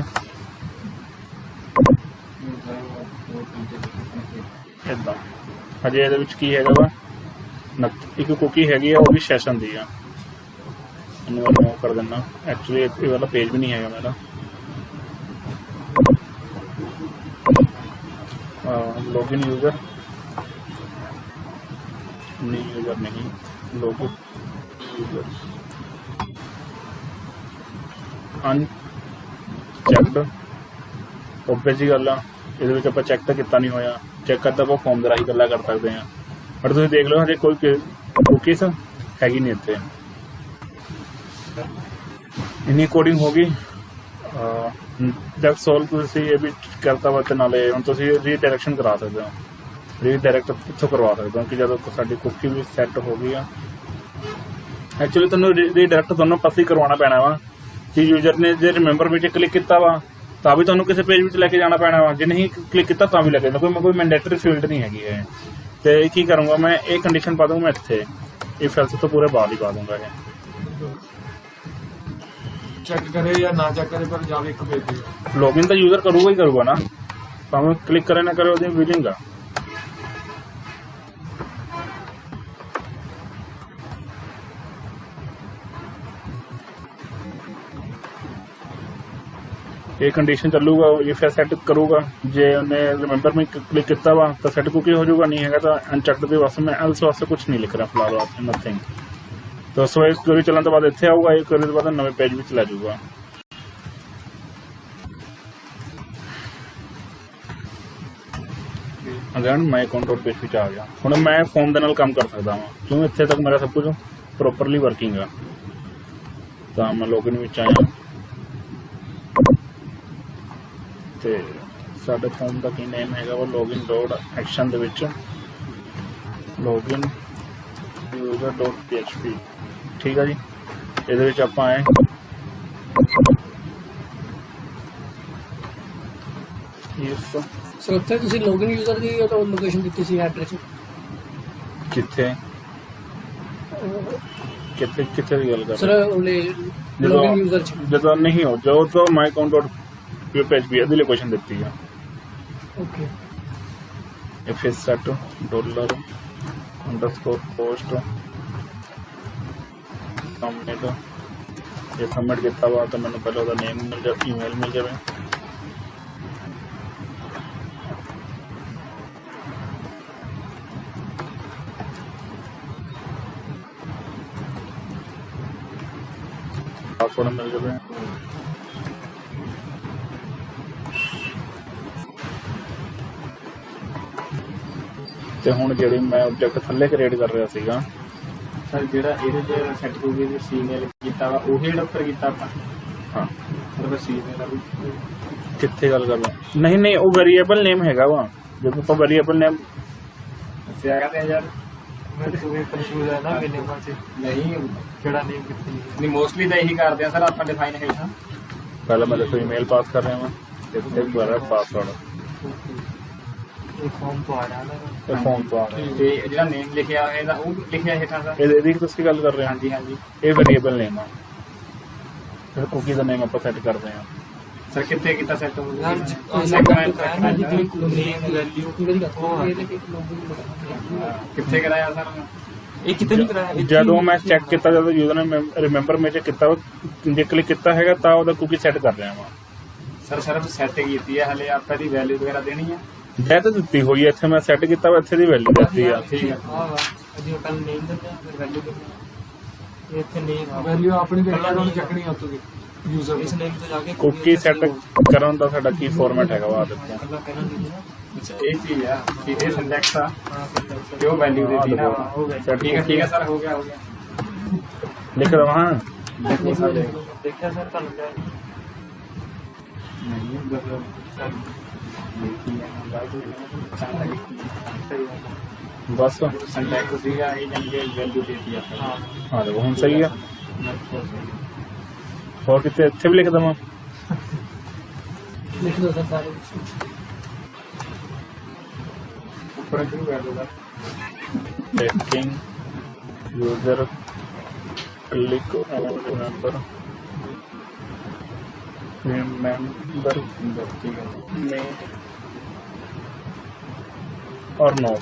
ਇਦਾਂ ਹਜੇ ਇਹਦੇ ਵਿੱਚ ਕੀ ਹੈਗਾ ਵਾ ਇੱਕ ਕੁਕੀ ਹੈਗੀ ਆ ਉਹ ਵੀ ਸੈਸ਼ਨ ਦੀ ਆ ਇਹਨੂੰ ਰਿਮੂਵ ਕਰ ਦਿੰਦਾ। ਐਕਚੁਅਲੀ ਇਹ ਵਾਲਾ ਪੇਜ ਵੀ ਨਹੀਂ ਹੈਗਾ ਮੇਰਾ लॉगिन यूजर नहीं लॉगिन यूजर अनचैक्ड ओबवियस जी गल ये आप चैक तो किया नहीं होया चैक करता आप फॉर्म के राही गल्लां कर सकते हैं बट तुम देख लो हजे कोई कुकीज हैगी नहीं इतने इन्नी कोडिंग होगी दैट्स ऑल तुसीं ये भी करता वा ते नाले हुण तुसीं रीडायरेक्शन करा सकते हो रीडायरेक्ट इत्थों करवा सकते हो कि जदों साडी कुकी भी सैट हो गई आ एक्चुअली तुहानूं रीडायरेक्ट दोनों पासे ही करवाना पैना वा ਜੇ ਯੂਜ਼ਰ ਨੇ ਜੇ ਰਿਮੈਂਬਰ ਵਿੱਚ ਕਲਿੱਕ ਕੀਤਾ ਵਾ ਤਾਂ ਵੀ ਤੁਹਾਨੂੰ ਕਿਸੇ ਪੇਜ ਵਿੱਚ ਲੈ ਕੇ ਜਾਣਾ ਪੈਣਾ ਵਾ, ਜੇ ਨਹੀਂ ਕਲਿੱਕ ਕੀਤਾ ਤਾਂ ਵੀ ਲੈ ਕੇ ਜਾਣਾ, ਕੋਈ ਮੈਂਡੇਟਰੀ ਫੀਲਡ ਨਹੀਂ ਹੈਗੀ ਇਹ। ਤੇ ਕੀ ਕਰੂੰਗਾ ਮੈਂ, ਇਹ ਕੰਡੀਸ਼ਨ ਪਾ ਦੂੰਗਾ ਮੈਂ ਇੱਥੇ, ਇਫ ਐਲਸ ਤੋਂ ਪੂਰੇ ਬਾਅਦ ਹੀ ਪਾ ਦੂੰਗਾ ਇਹ। ਚੈੱਕ ਕਰੇ ਜਾਂ ਨਾ ਚੈੱਕ ਕਰੇ ਪਰ ਜਾਵੇ ਇੱਕ ਪੇਜ ਤੇ ਲੌਗਇਨ ਤਾਂ ਯੂਜ਼ਰ ਕਰੂਗਾ ਹੀ ਕਰੂਗਾ ਨਾ, ਭਾਵੇਂ ਕਲਿੱਕ ਕਰੇ ਨਾ ਕਰੇ ਉਹਦੀ ਵਿਲਿੰਗ ਆ। ਇਹ ਕੰਡੀਸ਼ਨ ਚੱਲੂਗਾ, ਇਹ ਫਿਰ ਸੈੱਟ ਕਰੂਗਾ, ਜੇ ਉਹਨੇ ਰਿਮੈਂਬਰ ਮੈਂ ਕਲਿੱਕ ਕੀਤਾ ਵਾ ਤਾਂ ਸੈੱਟ ਕੁਕੀ ਹੋ ਜਾਊਗਾ, ਨਹੀਂ ਹੈਗਾ ਤਾਂ ਅਨਚੈੱਕਡ ਦੇ ਵਾਸਤੇ ਮੈਂ ਐਲਸ ਵਾਸਤੇ ਕੁਝ ਨਹੀਂ ਲਿਖ ਰਿਹਾ ਫਿਲਹਾਲ ਵਾਸਤੇ, ਨਥਿੰਗ। ਤਾਂ ਸੋ ਇਹ ਕੁਰੀ ਚੱਲਣ ਤੋਂ ਬਾਅਦ ਇੱਥੇ ਆਊਗਾ, ਇਹ ਕੁਰੀ ਤੋਂ ਬਾਅਦ ਨਵੇਂ ਪੇਜ ਵਿੱਚ ਲੈ ਜਾਊਗਾ। ਅਗੇਨ ਮਾਈ ਅਕਾਊਂਟ ਡਾਟ ਪੇਜ ਵਿੱਚ ਆ ਗਿਆ। ਹੁਣ ਮੈਂ ਫੋਨ ਦੇ ਨਾਲ ਕੰਮ ਕਰ ਸਕਦਾ ਹਾਂ, ਕਿਉਂ ਇੱਥੇ ਤੱਕ ਮੇਰਾ ਸਭ ਕੁਝ ਪ੍ਰੋਪਰਲੀ ਵਰਕਿੰਗ ਆ। ਤਾਂ ਮੈਂ ਲੌਗਇਨ ਵਿੱਚ ਆਇਆ ਤੇ ਸਾਡੇ ਫੋਨ ਦਾ ਕੀ ਨੇਮ ਹੈਗਾ ਉਹ ਲੌਗਇਨ ਡੋਟ ਐਕਸ਼ਨ ਦੇ ਵਿੱਚ ਲੌਗਇਨ ਯੂਜ਼ਰ ਡੋਟ PHP, ਠੀਕ ਆ ਜੀ। ਇਹਦੇ ਵਿੱਚ ਆਪਾਂ ਆਏ ਇਸ ਸਰ ਉੱਥੇ ਤੁਸੀਂ ਲੌਗਇਨ ਯੂਜ਼ਰ ਦੀ ਉਹ ਲੋਕੇਸ਼ਨ ਦਿੱਤੀ ਸੀ ਐਡਰੈਸ ਕਿੱਥੇ ਕਿੱਥੇ ਕਿੱਥੇ ਦੀ ਗੱਲ ਕਰ ਸਰ ਉਹਨੇ ਲੌਗਇਨ ਯੂਜ਼ਰ ਚ ਜਦੋਂ ਨਹੀਂ ਹੋ ਜੋ ਤਾਂ ਮਾਈ ਅਕਾਊਂਟ ਡੋਟ PHP ਇਹਦੀ ਲੋਕੇਸ਼ਨ ਦਿੱਤੀ ਆ। Okay if is set $_ post submit, ਜੇ ਸਬਮਿਟ ਕੀਤਾ ਵਾ ਤਾਂ ਮੈਨੂੰ ਪਹਿਲਾਂ ਉਹਦਾ ਨੇਮ ਮਿਲ ਜਾਵੇ, ਈਮੇਲ ਮਿਲ ਜਾਵੇ। ਪਾਸਵਰਡ ਮਿਲ ਜਾਵੇ। ਤੇ ਹੁਣ ਜਿਹੜੀ ਮੈਂ ਆਬਜੈਕਟ ਥੱਲੇ ਕ੍ਰੀਏਟ ਕਰ ਰਿਹਾ ਸੀਗਾ ਸਰ, ਜਿਹੜਾ ਇਹਦੇ ਚ ਸੈੱਟ ਹੋ ਗਈ ਸੀਮੇਲ ਕੀਤਾ ਵਾ ਉਹੀ ਜਿਹੜਾ ਉੱਪਰ ਕੀਤਾ ਆਪਾਂ, ਹਾਂ ਮਤਲਬ ਸੀਮੇਲ ਆ ਵੀ ਕਿੱਥੇ ਗੱਲ ਕਰ ਰਿਹਾ? ਨਹੀਂ ਨਹੀਂ, ਉਹ ਵੇਰੀਏਬਲ ਨੇਮ ਹੈਗਾ ਵਾ, ਜਦੋਂ ਆਪਾਂ ਵੇਰੀਏਬਲ ਨੇਮ ਸਿਆ ਕਹਿੰਦੇ ਆ ਯਾਰ, ਮੈਂ ਤਾਂ ਸੁਣੇ ਕਨਫਿਊਜ਼ ਹੈ ਨਾ ਮੇਰੇ ਨਾਲ ਚ ਨਹੀਂ ਕਿਹੜਾ ਨੇਮ ਕਿੱਥੇ ਨਹੀਂ ਮੋਸਟਲੀ ਤਾਂ ਇਹੀ ਕਰਦੇ ਆ ਸਰ ਆਪਾਂ ਡਿਫਾਈਨ ਹੇਠਾਂ। ਪਹਿਲਾਂ ਮੈਂ ਦੇਖੋ ਈਮੇਲ ਪਾਸ ਕਰ ਰਿਹਾ ਵਾਂ, ਇੱਥੇ ਦੁਆਰਾ ਪਾਸਵਰਡ ਇਹ ਫਾਰਮ ਤੋਂ ਆ ਰਿਹਾ ਨਾ ਤੇ ਫੋਨ ਤੋਂ ਆ ਰਿਹਾ। ਤੇ ਜਿਹੜਾ ਨੇਮ ਲਿਖਿਆ ਹੋਇਆ ਇਹਦਾ ਉਹ ਲਿਖਿਆ ਹੇਠਾਂ ਸਰ। ਇਹਦੀ ਤੁਸੀਂ ਗੱਲ ਕਰ ਰਹੇ ਹੋ? ਹਾਂਜੀ ਹਾਂਜੀ ਇਹ ਵੇਰੀਏਬਲ ਨੇਮ ਆ, ਫਿਰ ਕੁਕੀ ਦਾ ਨੇਮ ਆਪਾਂ ਸੈੱਟ ਕਰਦੇ ਹਾਂ। ਸਰ ਕਿੱਥੇ ਕੀਤਾ ਸੈੱਟ ਹੋ ਯਾਰ ਨੇਮ ਵੈਲਿਊ ਕਿੱਥੇ ਕਰਾਇਆ ਸਰ? ਇਹ ਕਿਤੇ ਨਹੀਂ ਕਰਾਇਆ ਜਦੋਂ ਮੈਂ ਚੈੱਕ ਕੀਤਾ, ਜਦੋਂ ਯੂਜ਼ਰ ਨੇ ਰਿਮੈਂਬਰ ਮੈਂ ਚੈੱਕ ਕੀਤਾ, ਜੇ ਕਲਿੱਕ ਕੀਤਾ ਹੈਗਾ ਤਾਂ ਉਹਦਾ ਕੁਕੀ ਸੈੱਟ ਕਰ ਰਿਹਾ ਵਾਂ। ਸਰ ਸਿਰਫ ਸੈੱਟ ਕੀਤੀ ਹੈ, ਹਲੇ ਆਪਾਂ ਦੀ ਵੈਲਿਊ ਵਗੈਰਾ ਦੇਣੀ ਹੈ। ਇਹ ਤਾਂ ਦਿੱਤੀ ਹੋਈ ਹੈ, ਇੱਥੇ ਮੈਂ ਸੈੱਟ ਕੀਤਾ ਵਾ, ਇੱਥੇ ਦੀ ਵੈਲਿਊ ਦਿੱਤੀ ਆ। ਠੀਕ ਹੈ ਅਜੇ ਕੱਲ ਨੇਮ ਦਿੰਦਾ ਫਿਰ ਵੈਲਿਊ ਦਿੰਦਾ, ਇੱਥੇ ਨੇਮ ਵੈਲਿਊ ਆਪਣੀ ਵੈਲਿਊ ਚੱਕਣੀ ਆ ਉੱਤੋਂ ਦੀ ਯੂਜ਼ਰ ਇਸ ਨੇਮ ਤੇ ਜਾ ਕੇ ਕੁਕੀ ਸੈੱਟ ਕਰਨ ਦਾ ਸਾਡਾ ਕੀ ਫਾਰਮੈਟ ਹੈਗਾ ਵਾ ਦੇਖੋ। ਅੱਲਾ ਕਹਿਣਾ ਨਹੀਂ ਨਾ ਅੱਛਾ ਇਹ ਚੀਜ਼ ਆ ਕਿ ਇਹ ਸਿੰਟੈਕਸ ਆ ਕਿ ਉਹ ਵੈਲਿਊ ਦੇ ਦੀ ਨਾ। ਠੀਕ ਹੈ ਸਰ, ਹੋ ਗਿਆ ਲਿਖ ਰਹਾ ਹਾਂ। ਦੇਖਿਆ ਸਰ ਤੁਹਾਨੂੰ ਕਿਹਾ ਬਸ ਸਿੰਟੈਕਸ ਸੀਗਾ ਇਹ ਜੰਗੇ ਵੈਲਿਊ ਦੇਤੀ ਆਪਾਂ। ਹਾਂ ਦੇਖੋ ਹੁਣ ਸਹੀ ਆ। ਹੋਰ ਕਿਤੇ ਇੱਥੇ ਵੀ ਲਿਖ ਦਵਾਂ? ਲਿਖ ਦੋ ਸਰ ਸਾਰੇ ਉੱਪਰ ਸ਼ੁਰੂ ਕਰ ਦੋ checking user click on remember ਠੀਕ ਹੈ name और no,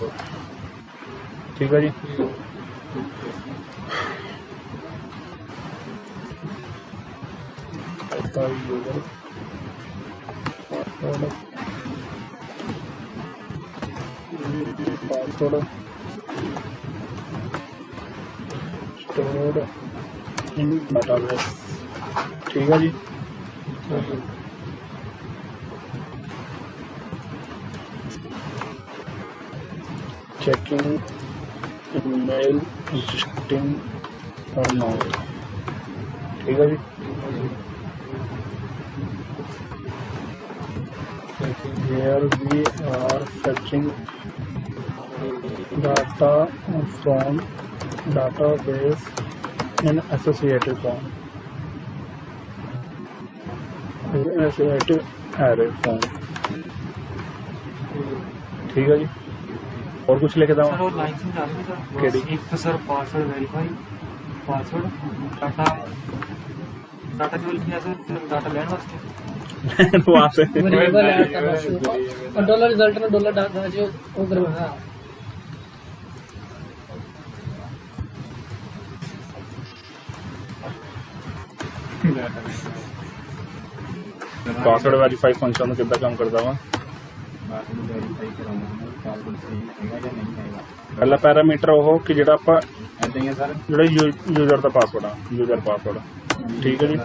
ठीक है जी। पासवर्ड स्टोर्ड इन डेटाबेस, ठीक है जी। चेकिंग ईमेल एग्जिस्टिंग और नो, ठीक है जी। Here we are fetching data from database in associated form, अरे फोन ठीक है जी। और कुछ लेके सर दवा वो लाइन से जा रही सर केड़ी? एक तो sir password verify password data data केवल किया सर डाटा लेने वास्ते वहाँ से वेरिएबल ऐड था बस और डॉलर रिजल्ट में डॉलर डाटा जो वो करवाना पासवर्ड वेरीफाई फंक्शन कितना काम करता वा ਵੈਰੀਫਾਈ ਕਰਾਉਣਾ ਪਾਸਵਰਡ ਸਹੀ ਹੈਗਾ ਜਾਂ ਨਹੀਂ ਹੈਗਾ पहला पैरामीटर वो कि जेड़ा आपा ਐਦਾਂ ਹੀ ਆ ਸਰ ਜਿਹੜਾ ਯੂਜ਼ਰ ਦਾ ਪਾਸਵਰਡ ਆ ਯੂਜ਼ਰ ਪਾਸਵਰਡ ਠੀਕ ਹੈ ਜੀ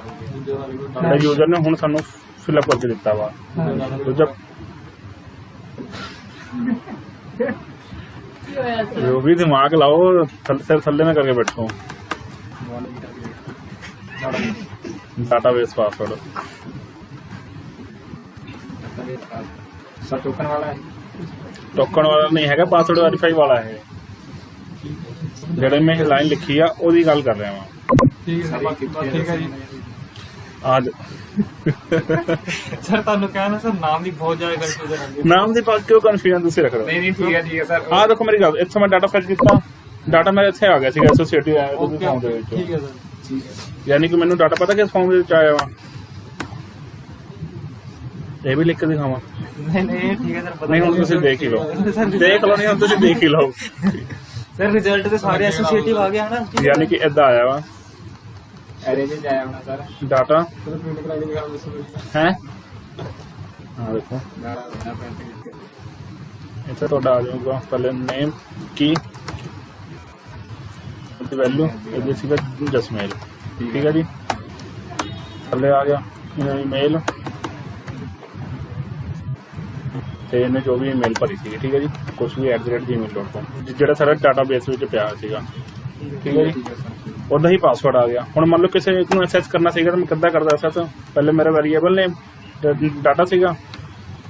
ਜਿਹੜਾ ਯੂਜ਼ਰ ਨੇ ਹੁਣ ਸਾਨੂੰ ਫਿਲ ਅਪ ਕਰਕੇ ਦਿੱਤਾ ਵਾ ਦੂਜਾ ਕੀ ਹੋਇਆ ਸੀ ਜੋ ਵੀ ਦਿਮਾਗ ਲਾਓ ਸਿਰ ਥੱਲੇ ਨਾ ਕਰਕੇ ਬੈਠੋ ਡਾਟਾਬੇਸ ਪਾਸਵਰਡ ਸਰ ਟੋਕਨ ਵਾਲਾ ਹੈ ਟੋਕਨ ਵਾਲਾ ਨਹੀਂ ਹੈਗਾ ਪਾਸਵਰਡ ਵੈਰੀਫਾਈ ਵਾਲਾ ਹੈ ਜਿਹੜੇ ਮੈਂ ਲਾਈਨ ਲਿਖੀ ਆ ਉਹਦੀ ਗੱਲ ਕਰ ਰਿਹਾ ਵਾਂ ਠੀਕ ਹੈ ਸਰ ਠੀਕ ਹੈ ਜੀ आज ਸਰ ਤੁਹਾਨੂੰ ਕਹਿਣਾ ਸਰ ਨਾਮ ਦੀ ਬਹੁਤ ਜ਼ਿਆਦਾ ਕਨਫਿਊਜ਼ਨ ਆਉਂਦੀ ਨਾਮ ਦੀ ਬਾਤ ਕਿਉਂ ਕਨਫਿਊਜ਼ਨ ਤੁਸੀਂ ਰੱਖ ਰਹੇ ਨਹੀਂ ਨਹੀਂ ਠੀਕ ਹੈ ਸਰ ਹੋ ਆ ਦੇਖੋ ਮੇਰੀ ਗੱਲ ਇੱਥੇ ਮੈਂ ਡਾਟਾ ਫੈਚ ਕੀਤਾ ਡਾਟਾ ਮੇਰੇ ਇੱਥੇ ਆ ਗਿਆ ਸੀਗਾ ਐਸੋਸੀਏਟਿਵ ਉਹਦੇ ਫਾਰਮ ਦੇ ਵਿੱਚ ਠੀਕ ਹੈ ਸਰ ਠੀਕ ਹੈ ਯਾਨੀ ਕਿ ਮੈਨੂੰ ਡਾਟਾ ਪਤਾ ਕਿਸ ਫਾਰਮ ਦੇ ਵਿੱਚ ਆਇਆ ਵਾ ਇਹ ਵੀ ਲਿਖ ਕੇ ਦਿਖਾਵਾਂ ਨਹੀਂ ਨਹੀਂ ਠੀਕ ਹੈ ਸਰ ਪਤਾ ਨਹੀਂ ਹੁਣ ਤੁਸੀਂ ਦੇਖ ਹੀ ਲਓ ਸਰ ਦੇਖ ਲਓ ਨਹੀਂ ਹੁਣ ਤੁਸੀਂ ਦੇਖ ਹੀ ਲਓ ਸਰ ਰਿਜ਼ਲਟ ਤੇ ਸਾਰੇ ਐਸੋਸੀਏਟਿਵ ਆ ਗਿਆ ਹਨਾ ਯਾਨੀ ਕਿ ਏਦਾਂ ਆਇਆ ਵਾ ਐਰੇ ਚ ਆਇਆ ਹੋਣਾ ਸਰ ਡਾਟਾ ਸਰ ਪ੍ਰਿੰਟ ਕਰਾ ਕੇ ਦਿਖਾਓ ਦੱਸੋ ਹੈ ਹਾਂ ਦੇਖੋ ਗਾੜਾ ਦੇਣਾ ਪੈਂਦਾ ਇੱਥੇ ਤੁਹਾਡਾ ਆ ਜਾਊਗਾ ਪਹਿਲੇ ਨੇਮ ਕੀ ਉਹਦੀ ਵੈਲਿਊ ਇਹਦੇ ਸੀਗਾ ਜਸਮੇਲ ਠੀਕ ਹੈ ਜੀ ਥੱਲੇ ਆ ਗਿਆ ਈਮੇਲ ਤੇ ਇਹਨੇ ਜੋ ਵੀ ਈਮੇਲ ਭਰੀ ਸੀ ਠੀਕ ਹੈ ਜੀ ਕੁਝ ਵੀ @gmail.com ਜਿਹੜਾ ਸਾਰਾ ਡਾਟਾਬੇਸ ਵਿੱਚ ਪਿਆ ਸੀਗਾ ਠੀਕ ਹੈ ਜੀ ਉਹਦਾ ਹੀ ਪਾਸਵਰਡ ਆ ਗਿਆ ਹੁਣ ਮੰਨ ਲਓ ਕਿਸੇ ਇੱਕ ਨੂੰ ਐਕਸੈਸ ਕਰਨਾ ਸੀਗਾ ਤਾਂ ਮੈਂ ਕਿੱਦਾਂ ਕਰਦਾ ਐਕਸੈਸ ਪਹਿਲੇ ਮੇਰਾ ਵੇਰੀਏਬਲ ਨੇਮ ਡਾਟਾ ਸੀਗਾ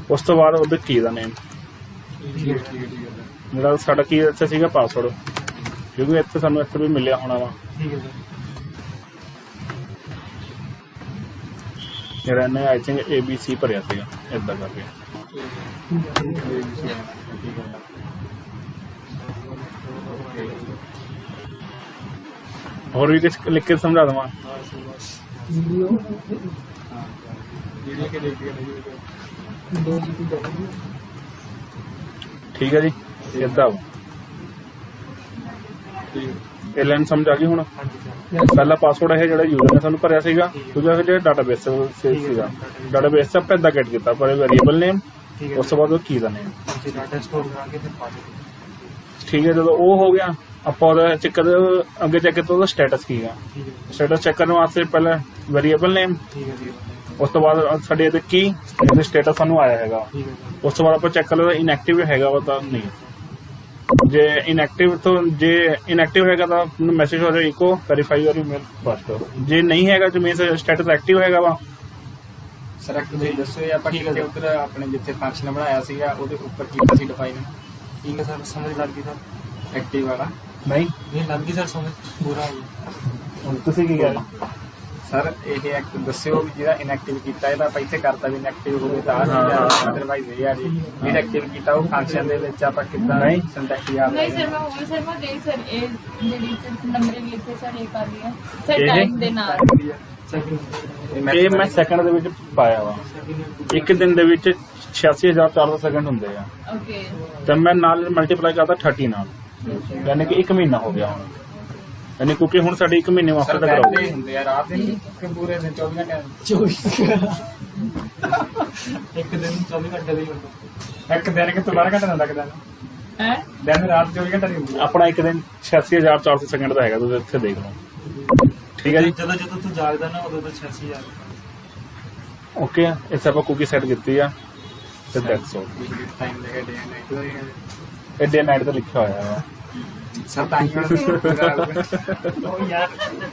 ਉਸ ਤੋਂ ਬਾਅਦ ਉਹਦੇ ਕੀ ਦਾ ਨੇਮ ਜਿਹੜਾ ਸਾਡਾ ਕੀ ਇੱਥੇ ਸੀਗਾ ਪਾਸਵਰਡ ਕਿਉਂਕਿ ਇੱਥੇ ਸਾਨੂੰ ਇੱਥੇ ਵੀ ਮਿਲਿਆ ਹੋਣਾ ਵਾ ਠੀਕ ਹੈ ਸਰ ਜਿਹੜਾ ਇਹਨੇ ਆਈ ਥਿੰਕ ABC ਭਰਿਆ ਸੀਗਾ ਏਦਾਂ ਕਰਕੇ ਹੋਰ ਵੀ ਕੁਝ ਲਿਖ ਕੇ ਸਮਝਾ ਦਵਾਂ वीडियो ਵੀਡੀਓ ਕੇ ਦੇਖ ਕੇ 2 GB ਠੀਕ ਹੈ ਜੀ ਏਦਾਂ ਵਾ ਇਹ ਲਾਈਨ ਸਮਝ ਆ ਗਈ ਹੁਣ ਹਾਂਜੀ ਸਰ ਪਹਿਲਾ ਪਾਸਵਰਡ ਹੈ ਜਿਹੜਾ ਯੂਜ਼ਰ ਨੇ ਸਾਨੂੰ ਭਰਿਆ ਸੀਗਾ ਦੂਜਾ ਜਿਹੜਾ ਡਾਟਾਬੇਸ ਸੀਗਾ ਡਾਟਾਬੇਸ ਤੇ ਆਪਾਂ ਏਦਾਂ ਗੈਟ ਕੀਤਾ ਪਰ ਵੇਰੀਏਬਲ ਨੇਮ ਠੀਕ ਹੈ ਉਸ ਤੋਂ ਬਾਅਦ ਉਹ ਕੀ ਦਾ ਨੇਮ ਤੁਸੀਂ ਡਾਟਾ ਸਟੋਰ ਕਰਾ ਕੇ ਫਿਰ ਪਾ ਦਿਓ ਠੀਕ ਹੈ ਜਦੋਂ ਉਹ ਹੋ ਗਿਆ ਆਪਾਂ ਉਹਦਾ ਚੈੱਕ ਕਰ ਅੱਗੇ ਚੈੱਕ ਕੀਤਾ ਉਹਦਾ ਸਟੇਟਸ ਕੀ ਆ ਠੀਕ ਹੈ ਸਟੇਟਸ ਚੈੱਕ ਕਰਨ ਵਾਸਤੇ ਪਹਿਲਾਂ ਵੇਰੀਏਬਲ ਨੇਮ ਠੀਕ ਹੈ ਜੀ ਉਸ ਤੋਂ ਬਾਅਦ ਸਾਡੇ ਇਹਦੇ ਕੀ ਇਹਦੇ ਸਟੇਟਸ ਸਾਨੂੰ ਆਇਆ ਹੈਗਾ ਠੀਕ ਹੈ ਸਰ ਉਸ ਤੋਂ ਬਾਅਦ ਆਪਾਂ ਚੈੱਕ ਕਰ ਲੈਂਦੇ ਇਨਐਕਟਿਵ ਹੈਗਾ ਉਹ ਤਾਂ ਨਹੀਂ ਜੇ ਇਨਐਕਟਿਵ ਹੈਗਾ ਤਾਂ ਮੈਸੇਜ ਹੋ ਜਾਏ ਇਕੋ ਵੈਰੀਫਾਈ ਯੂਰ ਈਮੇਲ ਫਸਟ ਜੇ ਨਹੀਂ ਹੈਗਾ ਤਾਂ ਮੀਨਸ ਸਟੇਟਸ ਐਕਟਿਵ ਹੈਗਾ ਵਾ ਸਰ ਤੁਸੀਂ ਦੱਸੋ ਇਹ ਆਪਾਂ ਕਿਤੇ ਉਧਰ ਆਪਣੇ ਜਿੱਥੇ ਫੰਕਸ਼ਨ ਬਣਾਇਆ ਸੀਗਾ ਉਹਦੇ ਉੱਪਰ ਕੀਤਾ ਸੀ ਡਿਫਾਈਨ ਠੀਕ ਹੈ ਸਰ ਸਮਝ ਲੱਗ ਗਈ ਸਰ ਐਕਟਿਵ ਵਾਲਾ ਨਹੀਂ ਨਹੀਂ ਲੱਗ ਗਈ ਸਰ ਸਮਝ ਪੂਰਾ ਹੋ ਗਿਆ ਹੁਣ ਤੁਸੀਂ ਕੀ ਕਹਿ ਰਹੇ ਸਰ ਇਹ ਐਕਟ ਦੱਸਿਓ ਵੀ ਜਿਹੜਾ ਇਨਐਕਟਿਵ ਕੀਤਾ ਇਹਦਾ ਆਪਾਂ ਇੱਥੇ ਕਰਤਾ ਵੀ ਇਨਐਕਟਿਵ ਹੋਵੇ ਤਾਂ ਅਦਰਵਾਈਜ਼ ਇਹ ਆ ਜੀ ਜਿਹੜਾ ਐਕਟਿਵ ਕੀਤਾ ਉਹ ਫੰਕਸ਼ਨ ਦੇ ਵਿੱਚ ਆਪਾਂ ਕਿੱਦਾਂ ਨਹੀਂ। ਸਿੰਟੈਕਸ ਯਾਦ ਨਹੀਂ ਸਰ ਮੈਂ ਉਹ ਸਰ ਮੈਂ ਦੇਖ ਸਰ ਇਹ ਜਿਹੜੀ ਨੰਬਰਿੰਗ ਇੱਥੇ ਸਰ ਇਹ ਕਰ ਲਿਆ ਸਰ ਇਹ? ਟਾਈਮ ਦੇ ਨਾਲ ਇਹ ਮੈਂ ਸੈਕਿੰਡ ਦੇ ਵਿੱਚ ਪਾਇਆ ਵਾ ਇੱਕ ਦਿਨ ਦੇ ਵਿੱਚ 86400 ਸੈਕਿੰਡ ਹੁੰਦੇ ਆ ਓਕੇ ਤੇ ਮੈਂ ਨਾਲ ਮਲਟੀਪਲਾਈ ਕਰਦਾ 30 ਨਾਲ ਯਾਨੀ ਕਿ 1 ਮਹੀਨਾ ਹੋ ਗਿਆ ਹੁਣ ਯਾਨੀ ਕਿਉਂਕਿ ਹੁਣ ਸਾਡੇ 1 ਮਹੀਨੇ ਵਾਸਤੇ ਸਰ ਤੱਕ ਬੈਠੇ ਰਹੂਗੀ ਹੁੰਦੇ ਆ ਰਾਤ ਦੇ ਕਿ ਪੂਰੇ ਦਿਨ 24 ਘੰਟੇ ਇੱਕ ਦਿਨ 24 ਘੰਟੇ ਦਾ ਹੀ ਹੁੰਦਾ ਇੱਕ ਦਿਨ ਕਿ 12 ਘੰਟੇ ਦਾ ਲੱਗਦਾ ਹੈ ਦਿਨ ਰਾਤ 24 ਘੰਟੇ ਨਹੀਂ ਹੁੰਦੀ ਆਪਣਾ ਇੱਕ ਦਿਨ 86400 ਸੈਕਿੰਡ ਦਾ ਹੈਗਾ ਤੁਸੀਂ ਇੱਥੇ ਦੇਖ ਲਓ ਠੀਕ ਹੈ ਜੀ ਜਦੋਂ ਜਦੋਂ ਤੂੰ ਜਾਗਦਾ ਨਾ ਉਦੋਂ ਤਾਂ 86 ਓਕੇ ਇਸ ਆਪਾਂ ਕੁਕੀ ਸੈੱਟ ਕੀਤੀ ਆ ਤੇ ਦੈਟਸ ਆਲ ਟਾਈਮ ਦੇ ਡੇ ਨਾਈਟ ਇਹ ਡੇ ਨਾਈਟ ਦਾ ਲਿਖਿਆ ਹੋਇਆ ਵਾ ਸਰ ਤਾਂ ਹੀ ਉਹ ਯਾਰ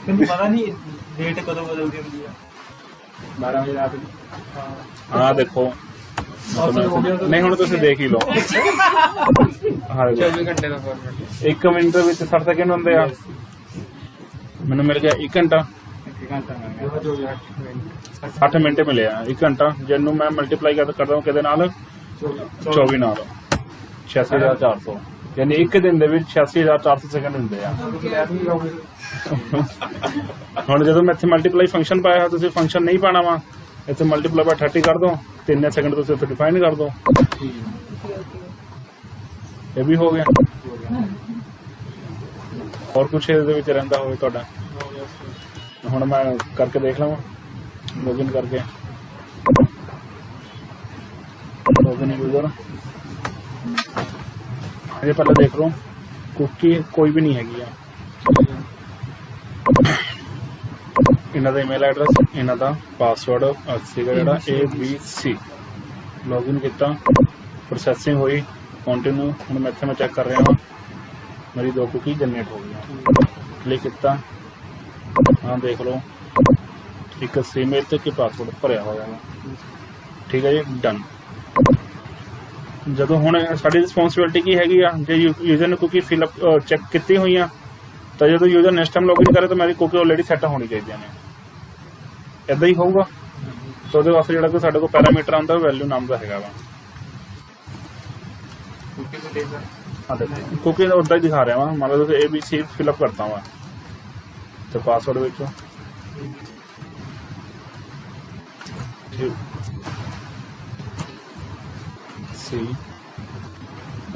ਤੈਨੂੰ ਪਤਾ ਨਹੀਂ ਡੇਟ ਕਦੋਂ ਬਦਲਦੀ ਹੁੰਦੀ ਆ 12 ਵਜੇ ਰਾਤ ਨੂੰ ਹਾਂ ਦੇਖੋ ਨਹੀਂ ਹੁਣ ਤੁਸੀਂ ਦੇਖ ਹੀ ਲਓ ਹਾਂ 24 ਘੰਟੇ ਦਾ ਫਾਰਮੈਟ 1 ਮਿੰਟ ਦੇ ਵਿੱਚ 60 ਸੈਕਿੰਡ ਹੁੰਦੇ ਆ ਮੈਨੂੰ ਮਿਲ ਗਿਆ 1 ਘੰਟਾ 1 ਘੰਟਾ ਮਿਲ ਗਿਆ ਜੋ ਗਿਆ 60 ਮਿੰਟ ਮਿਲਿਆ 1 ਘੰਟਾ, ਜਿਹਨੂੰ ਮੈਂ ਮਲਟੀਪਲਾਈ ਕਰਦਾ ਹਾਂ ਕਿਹਦੇ ਨਾਲ 24 ਨਾਲ 86400, ਯਾਨੀ ਇੱਕ ਦਿਨ ਦੇ ਵਿੱਚ 86400 ਸੈਕਿੰਡ ਹੁੰਦੇ ਆ। ਹੁਣ ਜਦੋਂ ਮੈਂ ਇੱਥੇ ਮਲਟੀਪਲਾਈ ਫੰਕਸ਼ਨ ਪਾਇਆ ਹੋਇਆ, ਤੁਸੀਂ ਫੰਕਸ਼ਨ ਨਹੀਂ ਪਾਣਾ ਵਾ, ਇੱਥੇ ਮਲਟੀਪਲਾਈ ਬਾਈ 30 ਕਰ ਦੋ, 3 ਸੈਕਿੰਡ ਤੁਸੀਂ ਉੱਥੇ ਡਿਫਾਈਨ ਕਰ ਦੋ, ਇਹ ਵੀ ਹੋ ਗਿਆ। ਹੋਰ ਕੁਛ ਇਹਦੇ ਵਿੱਚ ਰਹਿੰਦਾ ਹੋਵੇ ਤੁਹਾਡਾ? ਹੁਣ ਮੈਂ ਕਰਕੇ ਦੇਖ ਲਵਾਂ, ਲੌਗਇਨ ਕਰਕੇ, ਲੌਗਇਨ ਯੂਜ਼ਰ, ਇਹ ਪਹਿਲਾਂ ਦੇਖ ਲਓ ਕੁਕੀ ਕੋਈ ਵੀ ਨਹੀਂ ਹੈਗੀ ਆ। ਇਹਨਾਂ ਦਾ ਈਮੇਲ ਐਡਰੈਸ, ਇਹਨਾਂ ਦਾ ਪਾਸਵਰਡ ਸੀਗਾ ਜਿਹੜਾ ABC, ਲੌਗਇਨ ਕੀਤਾ, ਪ੍ਰੋਸੈਸਿੰਗ ਹੋਈ, ਕੰਟੀਨਿਊ। ਹੁਣ ਮੈਂ ਇੱਥੇ ਚੈੱਕ ਕਰ ਰਿਹਾ ਹਾਂ, ਮੇਰੀ 2 ਕੁਕੀ ਜਨਰੇਟ ਹੋ ਗਈਆਂ, ਕਲਿੱਕ ਕੀਤਾ, ਹਾਂ ਦੇਖ ਲਓ ਇੱਕ ਈਮੇਲ ਤੇ ਕਿ ਪਾਸਵਰਡ ਭਰਿਆ ਹੋਇਆ ਹੈ, ਠੀਕ ਹੈ ਜੀ, ਡਨ। ਜਦੋਂ ਹੁਣ ਸਾਡੀ ਰਿਸਪੌਂਸਿਬਿਲਿਟੀ ਕੀ ਹੈਗੀ ਆ, ਜੇ ਯੂਜ਼ਰ ਨੇ ਕੁਕੀ ਫਿਲਅਪ ਚੈੱਕ ਕੀਤੀ ਹੋਈਆਂ ਤਾਂ ਜਦੋਂ ਯੂਜ਼ਰ ਨੈਕਸਟ ਟਾਈਮ ਲੌਗਇਨ ਕਰੇ ਤਾਂ ਮੇਰੀ ਕੁਕੀ ਆਲਰੇਡੀ ਸੈੱਟ ਹੋਣੀ ਚਾਹੀਦੀਆਂ ਨੇ, ਇਦਾਂ ਹੀ ਹੋਊਗਾ। ਤਾਂ ਉਹਦੇ ਵਾਸਤੇ ਜਿਹੜਾ ਕੋਈ ਸਾਡੇ ਕੋਲ ਪੈਰਾਮੀਟਰ ਆਉਂਦਾ ਵੈਲਿਊ ਨਾਮ ਦਾ ਹੈਗਾ ਵਾ, ਕੁਕੀ ਦਾ ਉੱਦਾਂ ਹੀ ਦਿਖਾ ਰਿਹਾ ਵਾ। ਮੰਨ ਲਓ ਤੁਸੀਂ ABC ਫਿਲਅਪ ਕਰਤਾ ਵਾ ਤੇ ਪਾਸਵਰਡ ਵਿੱਚ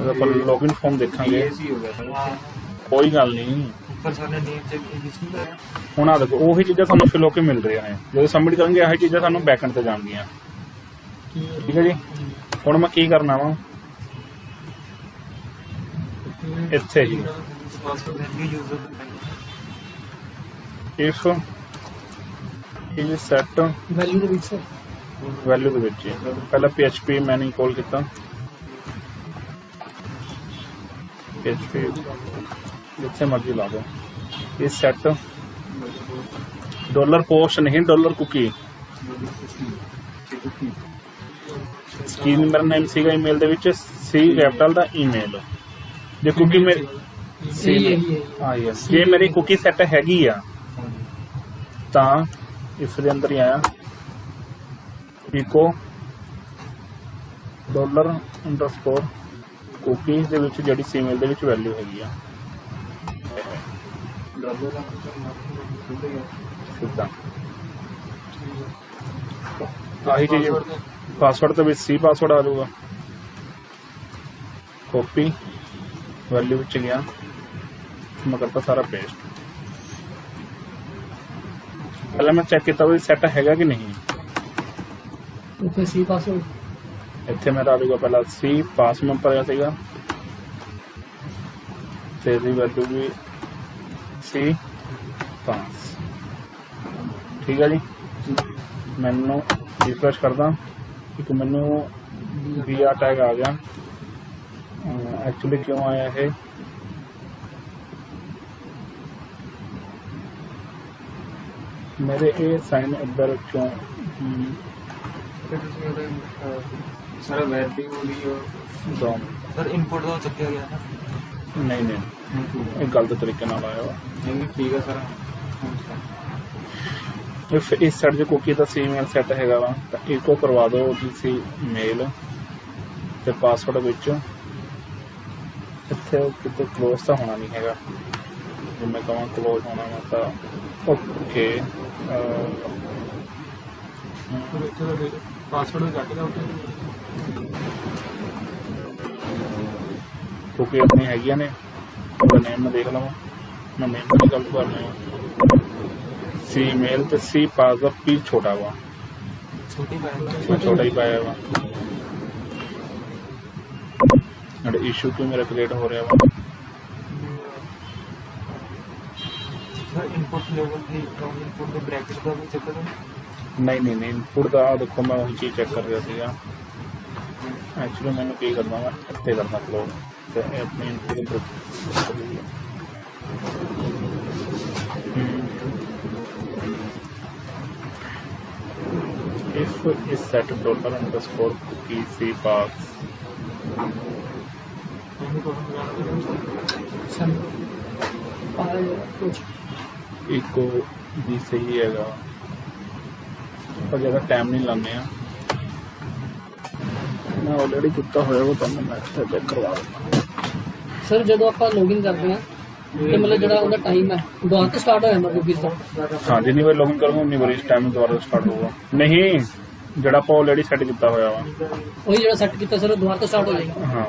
ਆਪਾਂ ਲੌਗਇਨ ਫਾਰਮ ਦੇਖਾਂਗੇ, ਹੋ ਗਿਆ ਸਰ ਕੋਈ ਗੱਲ ਨਹੀਂ। ਉੱਪਰ ਸਾਡੇ ਨੇਮ ਚੈੱਕ ABC ਦਾ ਹੈ। ਹੁਣ ਆ ਦੇਖੋ ਉਹੀ ਚੀਜ਼ਾਂ ਤੁਹਾਨੂੰ ਫਿਲ ਹੋ ਕੇ ਮਿਲ ਰਹੀਆਂ ਨੇ, ਜਦੋਂ ਸਬਮਿਟ ਕਰਾਂਗੇ ਇਹੀ ਚੀਜ਼ਾਂ ਸਾਨੂੰ ਬੈਕਐਂਡ ਤੇ ਜਾਣਗੀਆਂ, ਠੀਕ ਹੈ ਜੀ। ਹੁਣ ਮੈਂ ਕੀ ਕਰਨਾ ਵਾ, ਇੱਥੇ ਹੀ ਪਾਸਵਰਡ ਵੈਲਿਊ ਯੂਜ਼ਰ ਇਫ ਇਹ ਸੈਟ ਵੈਲਿਊ ਦੇ ਵਿੱਚ ਸਰ ਵੈਲਿਊ ਦੇ ਵਿੱਚ ਹੀ। ਪਹਿਲਾਂ PHP ਮੈਂ ਨਹੀਂ ਕਾਲ ਕੀਤਾ, PHP ਜਿੱਥੇ ਮਰਜ਼ੀ ਲਾ ਦੋ, ਇਹ ਸੈਟ $post ਨਹੀਂ $cookie, ਸਕਰੀਨ ਮੇਰਾ ਨੇਮ ਸੀਗਾ ਈਮੇਲ ਦੇ ਵਿੱਚ C ਕੈਪੀਟਲ ਦਾ ਈਮੇਲ, ਜੇ ਕੁਕੀ ਮੇਰੀ ਹਾਂ ਯੈਸ, ਜੇ ਮੇਰੀ ਕੁਕੀ ਸੈਟ ਹੈਗੀ ਆ ਤਾਂ ਇਸ ਦੇ ਅੰਦਰ ਹੀ ਆਇਆ ਇਕੋ $_cookie ਦੇ ਵਿੱਚ ਜਿਹੜੀ ਈਮੇਲ ਦੇ ਵਿੱਚ ਵੈਲਿਊ ਹੈਗੀ ਆ, ਆਹੀ ਚੀਜ਼ ਪਾਸਵਰਡ ਦੇ ਵਿੱਚ C ਪਾਸਵਰਡ ਆ ਜਾਊਗਾ, ਕਾਪੀ ਵੈਲਿਊ ਵਿੱਚ ਗਿਆ, ਮੈਂ ਕਰਤਾ ਸਾਰਾ ਪੇਸਟ। ਪਹਿਲਾਂ ਮੈਂ ਚੈੱਕ ਕੀਤਾ ਵੀ ਸੈੱਟ ਹੈਗਾ ਕਿ ਨਹੀਂ, ਉੱਥੇ C ਪਾਸਵਰਡ ਇੱਥੇ ਮੇਰਾ ਆ ਜਾਊਗਾ ਪਹਿਲਾਂ C ਪਾਸ ਮੈਂ ਭਰਿਆ ਸੀਗਾ ਤੇ ਇਹਦੀ ਵੈਲਿਊ ਵੀ C ਪਾਸ, ਠੀਕ ਹੈ ਜੀ। ਮੈਨੂੰ ਰਿਫਰੈਸ਼ ਕਰਦਾ, ਇੱਕ ਮੈਨੂੰ VR ਟੈਗ ਆ ਗਿਆ, ਐਕਚੁਅਲੀ ਕਿਉਂ ਆਇਆ ਇਹ, ਮੇਰੇ ਇਹ ਸਾਈਨ ਇੱਧਰ ਕਿਉਂ ਸਾਰਾ ਵੈਲਿਊ ਦੀ ਡਾਊਨ, ਸਰ ਇਨਪੁਟ ਦਾ ਚੱਕਿਆ ਗਿਆ ਨਾ, ਨਹੀਂ ਇਹ ਗਲਤ ਤਰੀਕੇ ਨਾਲ ਆਇਆ ਵਾ। ਨਹੀਂ ਠੀਕ ਹੈ ਸਰ। ਇਫ ਇਸ ਸਾਈਡ ਦੇ ਕੁਕੀ ਦਾ ਈਮੇਲ ਸੈੱਟ ਹੈਗਾ ਵਾ ਤਾਂ ਇਕੋ ਕਰਵਾ ਦਿਓ ਉਹਦੀ ਸੀ ਮੇਲ ਤੇ ਪਾਸਵਰਡ ਵਿੱਚ, ਇੱਥੇ ਕਿਤੇ ਕਲੋਜ਼ ਤਾਂ ਹੋਣਾ ਨਹੀਂ ਹੈਗਾ, ਜੇ ਮੈਂ ਕਹਾਂ ਕਲੋਜ਼ ਹੋਣਾ ਵਾ ਤਾਂ ਓਕੇ, ਪਾਸਵਰਡ ਕੱਟ ਗਿਆ ਉੱਤੇ, ਕੁਕੀ ਆਪਣੀ ਹੈਗੀਆਂ ਨੇ, ਉਹਦਾ ਨੇਮ ਮੈਂ ਦੇਖ ਲਵਾਂ, ਮੈਂ ਨੇਮ ਦੀ ਗੱਲ ਕਰ ਰਿਹਾ C ਮੇਲ ਤੇ C ਪਾਸ ਦਾ P ਛੋਟਾ ਵਾ, ਛੋਟਾ ਹੀ ਪਾਇਆ ਵਾ, ਜਿਹੜਾ ਇਸ਼ੂ ਕਿਉਂ ਮੇਰਾ ਕ੍ਰੀਏਟ ਹੋ ਰਿਹਾ ਵਾ, ਇਨਪੁਟ ਲੈਵਲ ਦੀ ਇਨਪੁਟ ਦੇ ਬ੍ਰੈਕਟ ਦਾ ਵੀ ਚੱਕਰ ਨਹੀਂ ਇਨਪੁੱਟ ਦਾ ਦੇਖੋ ਮੈਂ ਉਹੀ ਚੀਜ਼ ਚੈੱਕ ਕਰ ਰਿਹਾ ਸੀਗਾ, ਐਕਚੁਅਲੀ ਮੈਨੂੰ ਕੀ ਕਰਨਾ ਵਾ, ਇੱਥੇ ਕਰਨਾ ਫਲੋ ਤੇ ਆਪਣੇ input if is set $_cookie C pass sir ਕੁਝ इको भी सही हैगा पर ज़्यादा टाइम नहीं लाने आ मैं ऑलरेडी किया होया वो तुहानू मैं चेक करवा दूँ ਸਰ ਜਦੋਂ ਆਪਾਂ ਲੌਗਇਨ ਕਰਦੇ ਹਾਂ ਤੇ ਮਤਲਬ ਜਿਹੜਾ ਉਹਦਾ ਟਾਈਮ ਹੈ ਦੁਬਾਰਾ ਤੋਂ ਸਟਾਰਟ ਹੋ ਜਾਂਦਾ ਕੁਕੀਜ਼ ਦਾ हाँ जिन्नी बार लॉगिन करूँगा उन्नी बार इस टाइम दोबारा स्टार्ट होगा नहीं जड़ा आप ऑलरेडी सैट किया होया वा ਉਹੀ ਜਿਹੜਾ ਸੈੱਟ ਕੀਤਾ ਸਰ ਉਹ ਦੁਬਾਰਾ ਤੋਂ ਸਟਾਰਟ ਹੋ ਜਾਏਗਾ हाँ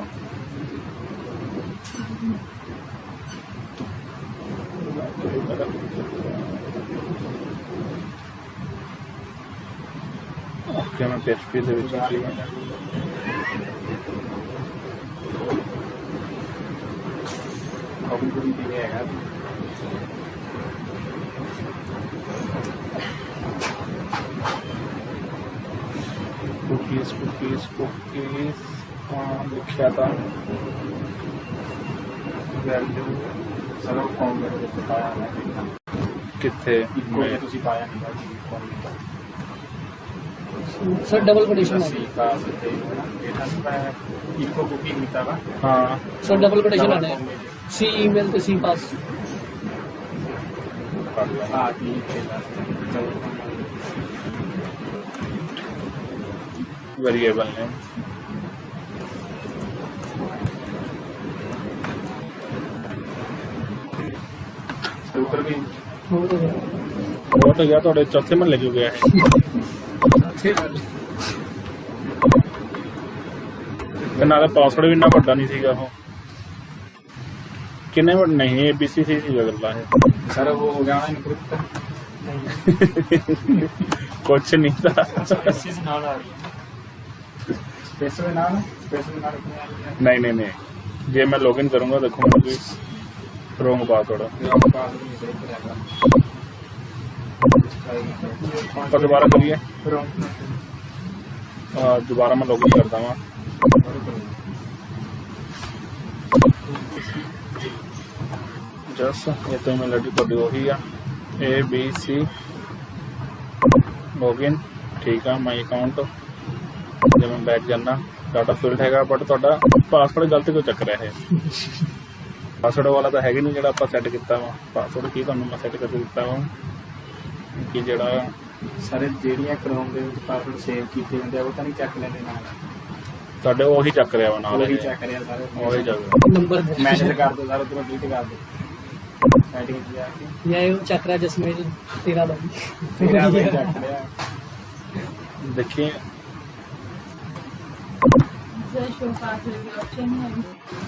ओके मैं PHP ਦੇ ਵਿੱਚ ਸੀ ਕਾਪੀ ਪੂਰੀ ਦੀ ਹੈਗਾ कुकीज लिखा था ਵੈਲਿਊ ਸਰਵ ਫਾਰਮ ਦੇ ਵਿੱਚ ਪਾਇਆ ਹੈ कितने ਇੱਕੋ ਹੀ ਤੁਸੀਂ ਪਾਇਆ ਨਹੀਂ ਸਰ ਡਬਲ ਕੋਟੇਸ਼ਨ ਹੈ ਸੀ ਪਾਸ ਤੇ ਇਹਦਾ ਨਹੀਂ ਪਾਇਆ ਇੱਕੋ ਕੁਕੀ ਕੀਤਾ ਵਾ हाँ ਸਰ ਡਬਲ ਕੋਟੇਸ਼ਨ ਆਣੇ ਸੀ ਈਮੇਲ ਤੇ ਸੀ ਪਾਸ ਆ ਕੀ ਕਿਹਦਾ वेरिएबल नेम ਉੱਪਰ ਵੀ ਹੋ ਗਿਆ वो तो गया थोड़े चौथे महल्ले क्यों गया है ਤੇ ਨਾਲੇ ਪਾਸਵਰਡ ਵੀ ਇੰਨਾ ਵੱਡਾ ਨਹੀਂ ਸੀਗਾ ਉਹ ਕਿੰਨੇ ਵੱਡਾ ਨਹੀਂ ABC ਸੀ ਗੱਲਾਂ ਇਹ ਸਰ ਉਹ ਹੋ ਗਿਆ ਨਾ ਇਨਕ੍ਰਿਪਟ ਕੁਛ ਨਹੀਂ ਤਾਂ इसी से नाल आ रही है ਸਪੇਸ ਦੇ ਨਾਲ नहीं नहीं नहीं जे मैं लॉगिन करूंगा देखूंगा कि रॉन्ग पासवर्ड तो दोबारा करिए दोबारा मैं लॉगिन करता हूँ जस्ट ये तो ईमेल आईडी थोड़ी वही है ABC लॉगिन ठीक है माई अकाउंट ਜੇ ਮੈਂ ਬੈਕ ਜਾਣਾ ਡਾਟਾ ਫਿਲਡ ਹੈਗਾ ਬਟ ਤੁਹਾਡਾ ਪਾਸਵਰਡ ਗਲਤ ਕਿਉਂ ਚੱਕ ਰਿਹਾ ਹੈ ਪਾਸਵਰਡ ਵਾਲਾ ਤਾਂ ਹੈਗਾ ਨਹੀਂ ਜਿਹੜਾ ਆਪਾਂ ਸੈੱਟ ਕੀਤਾ ਵਾ ਪਾਸਵਰਡ ਕੀ ਤੁਹਾਨੂੰ ਮੈਂ ਸੈੱਟ ਕਰਕੇ ਦਿੱਤਾ ਵਾ ਕਿ ਜਿਹੜਾ ਸਾਰੇ ਜਿਹੜੀਆਂ ਕ੍ਰੋਮ ਦੇ ਵਿੱਚ ਪਾਸਵਰਡ ਸੇਵ ਕੀਤੇ ਹੁੰਦੇ ਆ ਉਹ ਤਾਂ ਨਹੀਂ ਚੱਕ ਲੈਂਦੇ ਨਾਲ ਤੁਹਾਡੇ ਉਹੀ ਚੱਕ ਰਿਹਾ ਵਾ ਨਾਲ ਉਹੀ ਇਹ। ਚੱਕ ਰਿਹਾ ਸਾਰੇ ਉਹੀ ਚੱਕ ਰਿਹਾ ਨੰਬਰ ਮੈਨੇਜ ਕਰ ਦੋ ਸਾਰਾ ਤੁਰੰਤ ਡਿਲੀਟ ਕਰ ਦੋ ਸੈਟਿੰਗ ਚ ਜਾ ਕੇ ਜਾਂ ਇਹ ਚੱਕ ਰਿਹਾ ਜਸਮੇਲ ਤੇਰਾ ਦਾ ਤੇਰਾ ਵੀ ਚੱਕ ਲਿਆ देखिए ਸਰ ਸ਼ੋ ਪਾਸਵਰਡ ਦੀ ਆਪਸ਼ਨ ਹੈ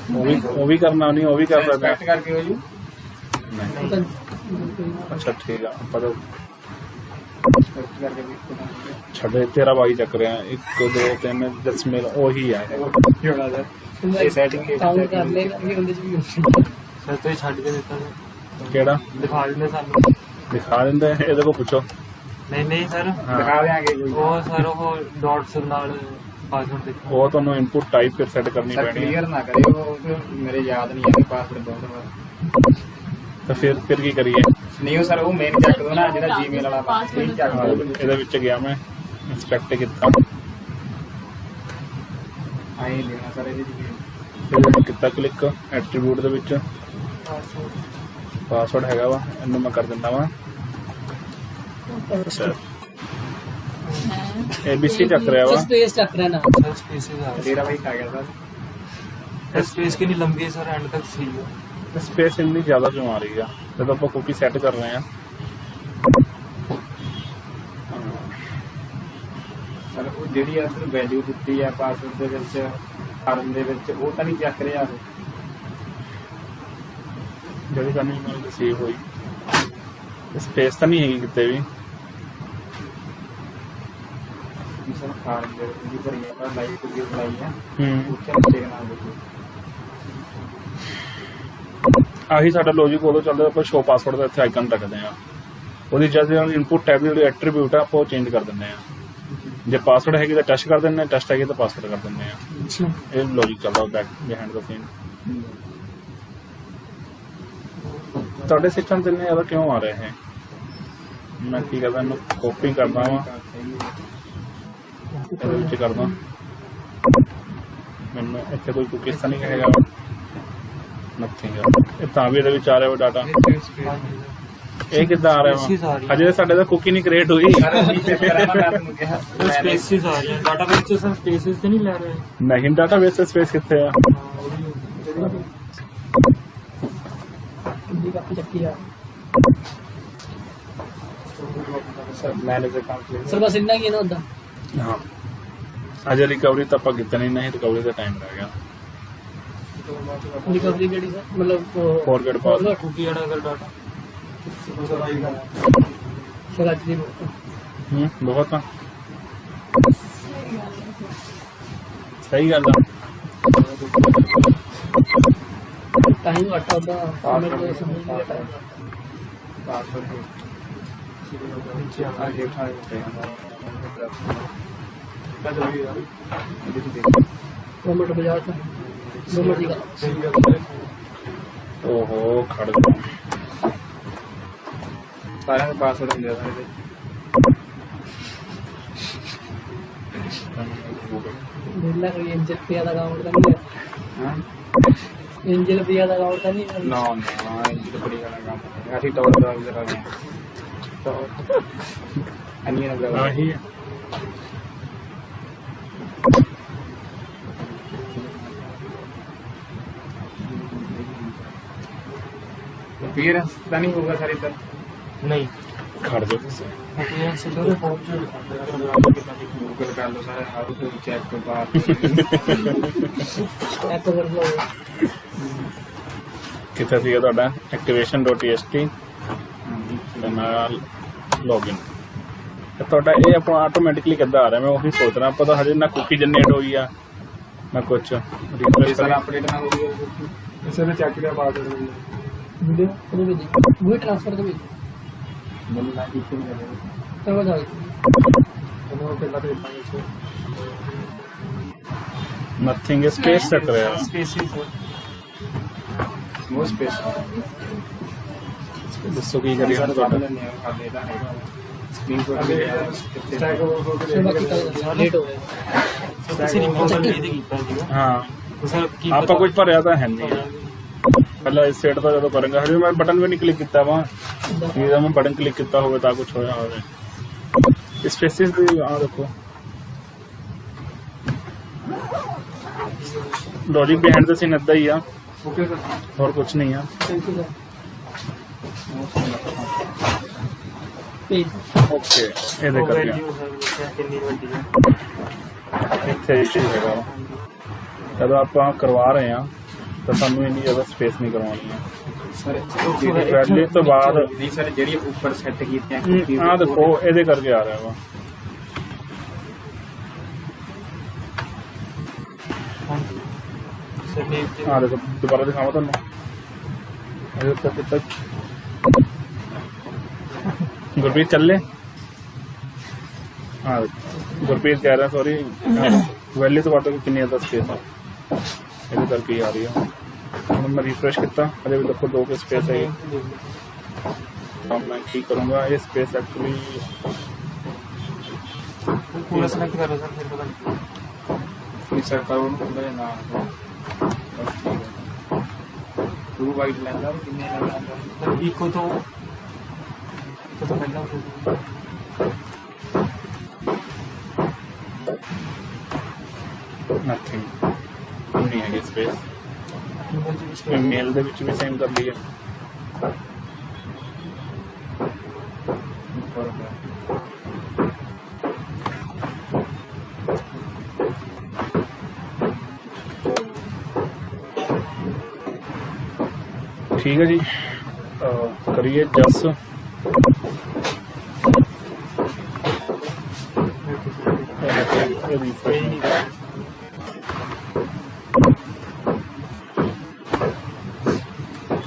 वो भी करना नहीं वो भी कर सकते ਸੈਟ ਕਰਕੇ ਹੋ ਜੂ नहीं अच्छा ठीक है ਆਪਾਂ ਤਾਂ ਸੈਟ ਕਰਕੇ ਵੀ ਛੱਡੇ ਤੇਰਾ ਬਾਈ ਚੱਕ ਰਿਹਾ 1 2 3 10 ਮੇਲ ਉਹੀ ਹੈ ਹੋਣਾ ਸਰ ਇਹ ਸੈਟਿੰਗ ਕਾਊਂਟ ਕਰ ਲੇਗਾ ਇਹ ਉਹਦੇ ਚ ਵੀ option सर तो ये छड़ के देता है ਕਿਹੜਾ दिखा देंगे सानू ਦਿਖਾ ਦਿੰਦੇ ਇਹਦੇ ਕੋਲ ਪੁੱਛੋ नहीं नहीं सर ਦਿਖਾ ਦਿਆਂਗੇ ਕੋਈ वो सर वो डॉट्स नाल पासवर्ड देखो ਉਹ ਤੁਹਾਨੂੰ ਇਨਪੁਟ ਟਾਈਪ ਫਿਰ ਸੈੱਟ ਕਰਨੀ ਸਰ ਪੈਣੀ ਹੈ ਕਲੀਅਰ ਨਾ ਕਰਿਓ ਉਹ ਮੇਰੇ ਯਾਦ ਨਹੀਂ ਹੈ ਪਾਸਵਰਡ ਦੋ ਤਾਂ ਫਿਰ ਕੀ ਕਰੀਏ ਨਹੀਂ ਉਹ ਸਰ ਉਹ ਮੇਨ ਚੱਕ ਦੋ ਨਾ ਜਿਹੜਾ ਜੀਮੇਲ ਵਾਲਾ ਪਾਸਵਰਡ ਚੱਕ ਹਾਂ, ਦੋ ਇਹਦੇ ਵਿੱਚ ਗਿਆ ਮੈਂ ਇੰਸਪੈਕਟ ਕੀਤਾ ਆਏ ਦੇਣਾ ਸਰ ਇਹਦੇ ਚ ਇਹਦੇ ਕੀਤਾ ਕਲਿੱਕ ਐਟਰੀਬਿਊਟ ਦੇ ਵਿੱਚ ਪਾਸਵਰਡ ਹੈਗਾ ਵਾ ਇਹਨੂੰ ਮੈਂ ਕਰ ਦਿੰਦਾ ਵਾ ਸਰ ABC ਚੱਕ ਰਿਹਾ ਵਾ ਸਪੇਸ ਚੱਕ ਰਿਹਾ ਨਾ सर स्पेसेस आ रही ਤੇਰਾ ਬਾਈ ਆ ਗਿਆ ਸਰ है स्पेस की नहीं लंबी है सर एंड तक सी है ਸਪੇਸ ਇੰਨੀ ਜ਼ਿਆਦਾ ਕਿਉਂ ਆ ਰਹੀ ਆ ਜਦੋਂ ਆਪਾਂ ਕੁਕੀ ਸੈੱਟ ਕਰ ਰਹੇ ਆ ਸਰ ਉਹ ਜਿਹੜੀ ਅਸਲ ਵੈਲਿਊ ਦਿੱਤੀ ਹੈ ਪਾਸਵਰਡ ਦੇ ਵਿੱਚ ਫਾਰਮ ਦੇ ਵਿੱਚ ਉਹ ਤਾਂ ਨਹੀਂ ਚੱਕ ਰਿਹਾ ਉਹ ਜਿਹੜੀ ਸਾਨੂੰ ਈਮੇਲ ਰਿਸੀਵ ਹੋਈ ਸਪੇਸ ਤਾਂ ਨਹੀਂ ਹੈਗੀ ਕਿਤੇ ਵੀ ਸਰ ਫਾਰਮ ਦੇ ਵਿੱਚ ਵੀ ਭਰੀ ਹੈ ਪਰ ਲਾਈਵ ਕੋਈ ਬਣਾਈ ਹੈ ਹੂੰ ਉੱਥੇ ਨੀਚੇ ਨਾ ਦੇਖੋ ਆਹੀ ਸਾਡਾ ਲੌਜੀਕ ਉਦੋਂ ਚੱਲਦਾ ਆਪਾਂ ਸ਼ੋ ਪਾਸਵਰਡ ਦਾ ਇੱਥੇ ਆਈਕਨ ਰੱਖਦੇ ਆ ਉਹਦੀ ਜਦ ਇਨਪੁਟ ਟੈਬ ਜਿਹੜੀ ਐਟਰੀਬਿਊਟ ਆ ਆਪਾਂ ਉਹ ਚੇਂਜ ਕਰ ਦਿੰਦੇ ਆ ਜੇ ਪਾਸਵਰਡ ਹੈਗੀ ਤਾਂ ਟੈਸਟ ਕਰ ਦਿੰਦੇ ਆ ਟੈਸਟ ਹੈਗੀ ਤਾਂ ਪਾਸਵਰਡ ਕਰ ਦਿੰਦੇ ਆ ਇਹ ਲੌਜੀਕ ਚੱਲਦਾ ਬੈਕ ਬਿਹਾਈਂਡ ਦਾ ਸੀਨ ਤੁਹਾਡੇ ਸਿਸਟਮ ਤੇ ਇੰਨੇ ਜ਼ਿਆਦਾ ਕਿਉਂ ਆ ਰਹੇ ਹੈ ਮੈਂ ਕੀ ਕਰਦਾ ਇਹਨੂੰ ਕਾਪੀ ਕਰਦਾ ਵਾਂ ਇਹਦੇ ਵਿੱਚ ਕਰਦਾ ਮੈਨੂੰ ਇੱਥੇ ਕੋਈ ਕੁਕੀਜ਼ ਤਾਂ ਨਹੀਂ ਹੈਗਾ ਨਥਿੰਗ ਇਹ ਤਾਂ ਵੀ ਇਹਦੇ ਵਿੱਚ ਆ ਰਿਹਾ ਵਾ ਡਾਟਾ ਇਹ ਕਿੱਦਾਂ ਆ ਰਿਹਾ Spaces ਆ ਵਾ ਰਹੀਆਂ। ਹਜੇ ਤਾਂ ਸਾਡੇ ਤਾਂ ਕੁਕੀ ਨਹੀਂ ਕ੍ਰੀਏਟ ਹੋਈ ਸਰ ਅਸੀਂ ਪੇਪਰ ਹੈ ਨਾ ਮੈਂ ਤੁਹਾਨੂੰ ਕਿਹਾ ਸਪੇਸਿਸ ਆ ਰਹੀਆਂ ਡਾਟਾਬੇਸ ਚ ਸਰ ਸਪੇਸਿਸ ਤੇ ਨਹੀਂ ਲੈ ਰਹੇ ਨਹੀਂ ਡਾਟਾਬੇਸ ਤੇ ਸਪੇਸ ਕਿੱਥੇ ਆ ਕਿੰਨੀ ਕਾਪੀ ਚੱਕੀ ਆ ਸਰ ਮੈਨੇਜਰ ਕੰਪਲੀਟ ਸਰ ਬਸ ਇੰਨਾ ਕੀ ਹੈ ਨਾ ਹੁੰਦਾ ਹਾਂ ਅਜੇ ਰਿਕਵਰੀ ਤਾਂ ਆਪਾਂ ਕੀਤੀ ਨਹੀਂ ਰਿਕਵਰੀ ਦਾ ਟਾਈਮ ਰਹਿ ਗਿਆ ਰਿਕਵਰੀ ਕਿਹੜੀ ਸਰ ਮਤਲਬ ਫੋਰਗੇਟ ਪਾਸ ਕੁਕੀ ਵਾਲਾ ਅਗਰ ਡਾਟਾ ਸਰ ਅੱਜ ਦੀ ਬਹੁਤ ਆ ਸਹੀ ਗੱਲ ਆ ਟਾਈਮ ਘੱਟ ਹੁੰਦਾ ਸਮਝ ਤੋਂ ਸਮਝ ਨਹੀਂ ਟਾਈਮ ਪਾਸਵਰਡ नीचे आगे उठाए होते हैं ਗਵਰਨਮੈਂਟ ਬਾਜ਼ਾਰ ਤੋਂ ਗਵਰਨਮੈਂਟ ਦੀ ਗੱਲ ਓਹੋ ਖੜ ਗਿਆ सारे में पासवर्ड मिल जाता है ਮਿਲਣਾ ਕੋਈ ਇੰਜਲ ਪਿਆ ਦਾ ਅਕਾਊਂਟ ਤਾਂ ਨਹੀਂ हाँ ਇੰਜਲ ਪਿਆ ਦਾ ਅਕਾਊਂਟ ਤਾਂ ਨਹੀਂ ना ना ये बड़ी वाला काम है ऐसी टॉवर का जरा नहीं तो अन्य ना ਆਹੀ ਆ अपीयरेंस तो नहीं होगा सर इधर ਨਹੀਂ ਖੜ ਜਾ ਤੁਸੀਂ ਅਪੀਅਰੈਂਸ ਤੇ ਫੋਰਮ ਚ ਦਿਖਾਉਂਦਾ गूगल कर लो सारे हाउ टू चेक के बाद ਐਪ ਕਰ ਲਓ ਕਿੱਥੇ ਸੀਗਾ ਤੁਹਾਡਾ activation.txt ਤੇ ਨਾਲ ਲੌਗਇਨ ਤੁਹਾਡਾ ਇਹ ਆਪਣਾ ਆਟੋਮੈਟਿਕਲੀ ਕਿੱਦਾਂ ਆ ਰਿਹਾ ਮੈਂ ਉਹੀ ਸੋਚ ਰਿਹਾ ਪਤਾ ਹਜੇ ਨਾ ਕੁਕੀ ਜਨਰੇਟ ਹੋਈ ਆ ਨਾ ਕੁਛ ਰਿਫਰੈਸ਼ सर ਕਰਾਂ अपडेट ना होगी इसे भी चेक किया बाद में ਵੀਡੀਓ ਉਹਦੇ ਵਿੱਚ ਉਹ ਟ੍ਰਾਂਸਫਰ ਦੇ ਵਿੱਚ मिलना की फिर मिलेगा ਤਾਂ ਬਤਾ तो पहला तो इतना ਨਥਿੰਗ ਸਪੇਸ ਚੱਕ ਰਿਹਾ ਸਪੇਸਿਸ वो स्पेस ਦੱਸੋ ਕੀ ਕਰੀ ਹੁਣ सारे ਤੁਹਾਡਾ नहीं खा लेता है स्क्रीन शॉट भी स्टैक ਸਰ ਬਾਕੀ ਤਾਂ ਲੇਟ ਹੋ ਗਿਆ ਕਿਸੇ ਨੇ ਮੋਸ਼ਨ ਇਹਦੇ ਕੀਤਾ ਸੀਗਾ ਹਾਂ ਸਰ ਕੀ ਆਪਾਂ ਕੁਝ ਭਰਿਆ ਤਾਂ ਹੈ ਨਹੀਂ ਪਹਿਲਾਂ ਇਸ ਸੈਟ ਦਾ ਜਦੋਂ ਕਰਾਂਗਾ ਹਜੇ ਮੈਂ ਬਟਨ ਵੀ ਨਹੀਂ ਕਲਿੱਕ ਕੀਤਾ ਵਾ ਇਹਦਾ ਮੈਂ ਬਟਨ ਕਲਿੱਕ ਕੀਤਾ ਹੋਵੇ ਤਾਂ ਕੁਝ ਹੋਇਆ ਹੋਵੇ ਸਪੇਸਿਸ ਦੀ ਆ ਦੇਖੋ ਲੌਜਿਕ ਬਿਹਾਈਂਡ ਦ ਸੀਨ ਏਦਾਂ ਹੀ ਆ ओके सर ਹੋਰ ਕੁਝ ਨਹੀਂ ਆ ਥੈਂਕ ਯੂ ਪੇਜ ਓਕੇ ਇਹਦੇ ਉਹ ਕਰਕੇ ਵੈਲਿਊ ਹੈ ਕਿੰਨੀ ਵੱਡੀ ਹੈ ਇੱਥੇ ਇਸ਼ੂ ਹੈਗਾ ਵਾ। ਜਦੋਂ ਆਪਾਂ ਕਰਵਾ ਰਹੇ ਆ ਤਾਂ ਸਾਨੂੰ ਇੰਨੀ ਜ਼ਿਆਦਾ ਸਪੇਸ ਨਹੀਂ ਕਰਵਾਉਣੀ ਹੈ सर ਵੈਲਿਊ ਤੋਂ ਬਾਅਦ जी सर जेडी ऊपर सेट कीते हैं ਆ ਦੇਖੋ ਇਹਦੇ ਕਰਕੇ ਆ ਰਿਹਾ ਵਾ ਸੇਵ ਤੇ ਆ ਦੇਖੋ ਦੁਬਾਰਾ ਦਿਖਾਵਾਂ ਤੁਹਾਨੂੰ ਇਹਦੇ ਉੱਤੇ ਕਿੱਥੇ ਗੁਰਪ੍ਰੀਤ ਚੱਲੇ ਹਾਂ ਗੁਰਪ੍ਰੀਤ ਕਹਿ ਰਿਹਾ ਸੌਰੀ ਵੈਲਿਊ ਤੋਂ ਬਾਅਦ ਕਿੰਨੀ ਜ਼ਿਆਦਾ ਸਪੇਸ ਆ ਇਹਦੇ ਕਰਕੇ ਹੀ ਆ ਰਹੀ ਆ ਹੁਣ ਮੈਂ ਰਿਫਰੈਸ਼ ਕੀਤਾ ਅਜੇ ਵੀ ਦੇਖੋ 2 ਕੇ ਸਪੇਸ ਹੈ ਤਾਂ ਮੈਂ ਕੀ ਕਰੂੰਗਾ ਇਹ ਸਪੇਸ ਐਕਚੁਅਲੀ ਪੂਰਾ ਸਿਲੈਕਟ ਕਰੋ ਸਰ ਫਿਰ ਪਤਾ सर करो ना ना टू वाइट लेंदा कितने लेंदा ਨਹੀਂ ਇੱਕੋ ਤੋਂ ਪਹਿਲਾਂ ਨਥਿੰਗ ਨਹੀਂ ਹੈਗੀ ਸਪੇਸ ਮੇਲ ਦੇ ਵਿੱਚ ਵੀ ਸੇਮ ਕਰ ਲਈ ਹੈ ਠੀਕ ਹੈ ਜੀ ਕਰੀਏ ਜਸ ਸੇਵ ਨਹੀਂ ਕੀਤਾ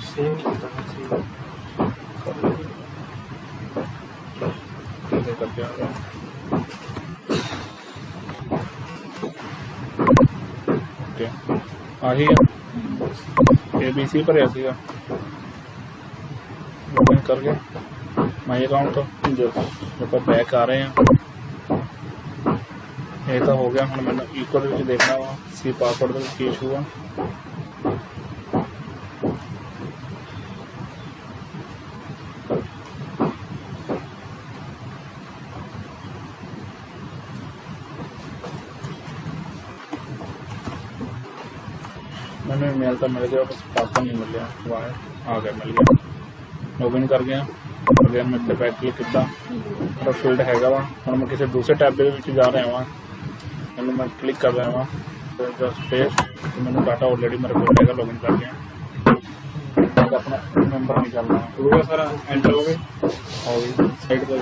ਸੇਵ करके आ रहा ओके आही ABC ਭਰਿਆ ਸੀਗਾ ਲੌਗਇਨ ਕਰਕੇ ਮਾਈ ਅਕਾਊਂਟ ਜੋ ਆਪਾਂ ਬੈਕ ਆ ਰਹੇ ਹਾਂ ਇਹ ਤਾਂ ਹੋ ਗਿਆ ਹੁਣ ਮੈਨੂੰ ਇਕੋ ਦੇ ਵਿੱਚ ਦੇਖਣਾ ਵਾ ਸੀ ਪਾਸਵਰਡ ਦਾ ਕੀ ਇਸ਼ੂ ਆ मैंने ईमेल तो मिल गया बस पासवर्ड नहीं मिल गया वाह आ गया मिल गया लॉगिन कर गया अगेन मैं इतने पैक क्लिक किया और फील्ड हैगा वा हम मैं किसी दूसरे टैब के जा रहा वा मैंने मैं क्लिक कर रहा वा तो जस्ट पेस्ट तो मैंने डाटा ऑलरेडी मेरे को हैगा लॉगिन कर गया अपना नंबर निकालना ਹੋਊਗਾ ਸਾਰਾ ਐਂਟਰ ਹੋ ਗਏ और ਸਾਈਡ ਤੇ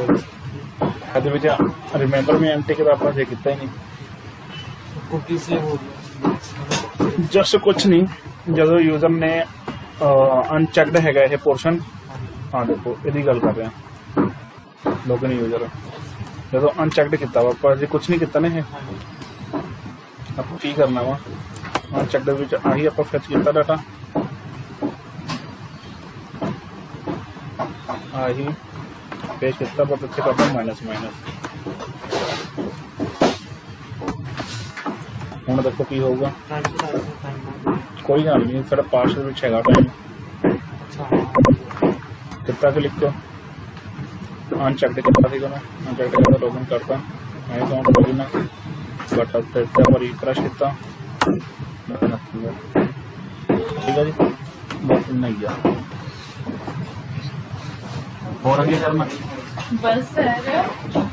ਇਹਦੇ ਵਿੱਚ ਰਿਮੈਂਬਰ ਮੈਂ ਐਂਟੀ ਕੇ ਆਪਾਂ ਜੇ ਕੀਤਾ ਹੀ ਨਹੀਂ कुकी से हो गया ਜਸਟ ਕੁਛ ਨਹੀਂ ਜਦੋਂ ਯੂਜ਼ਰ ਨੇ ਅਨਚੈਕਡ ਹੈਗਾ ਇਹ ਪੋਰਸ਼ਨ ਹਾਂ ਦੇਖੋ ਇਹਦੀ ਗੱਲ ਕਰ ਰਹੇ ਹਾਂ ਲੋਗਿਨ ਯੂਜ਼ਰ ਜਦੋਂ ਅਨਚੈਕਡ ਕੀਤਾ ਵਾ ਆਪਾਂ ਜੇ ਕੁਛ ਨਹੀਂ ਕੀਤਾ ਨਾ ਇਹ ਆਪਾਂ ਕੀ ਕਰਨਾ ਵਾ ਅਨਚੈਕਡ ਵਿੱਚ ਆਹੀ ਆਪਾਂ ਫੈਚ ਕੀਤਾ ਡਾਟਾ ਆਹੀ ਪੇਸ਼ ਕੀਤਾ ਬਟ ਇੱਥੇ ਕਰਦਾ ਮਾਈਨਸ ਹੁਣ ਦੇਖੋ ਕੀ ਹੋਊਗਾ ਕੋਈ ਗੱਲ ਨਹੀਂ ਸਾਡਾ ਪਾਰਸਲ ਵਿੱਚ ਹੈਗਾ ਟਾਈਮ ਕਿੱਤਾ ਕਿ ਲਿਖੋ ਅਨਚੈਕਡ ਕੀਤਾ ਸੀਗਾ ਮੈਂ ਅਨਚੈਕਡ ਕਰਦਾ ਲੌਗਇਨ ਕਰਤਾ ਮੈਂ ਅਕਾਊਂਟ ਲੌਗਇਨ ਬਟ ਫਿਰ ਤੇ ਵਾਰੀ ਕ੍ਰੈਸ਼ ਕੀਤਾ ਠੀਕ ਹੈ ਜੀ ਬਸ ਨਹੀਂ ਆ ਹੋਰ ਅੱਗੇ ਕਰਨਾ बस सर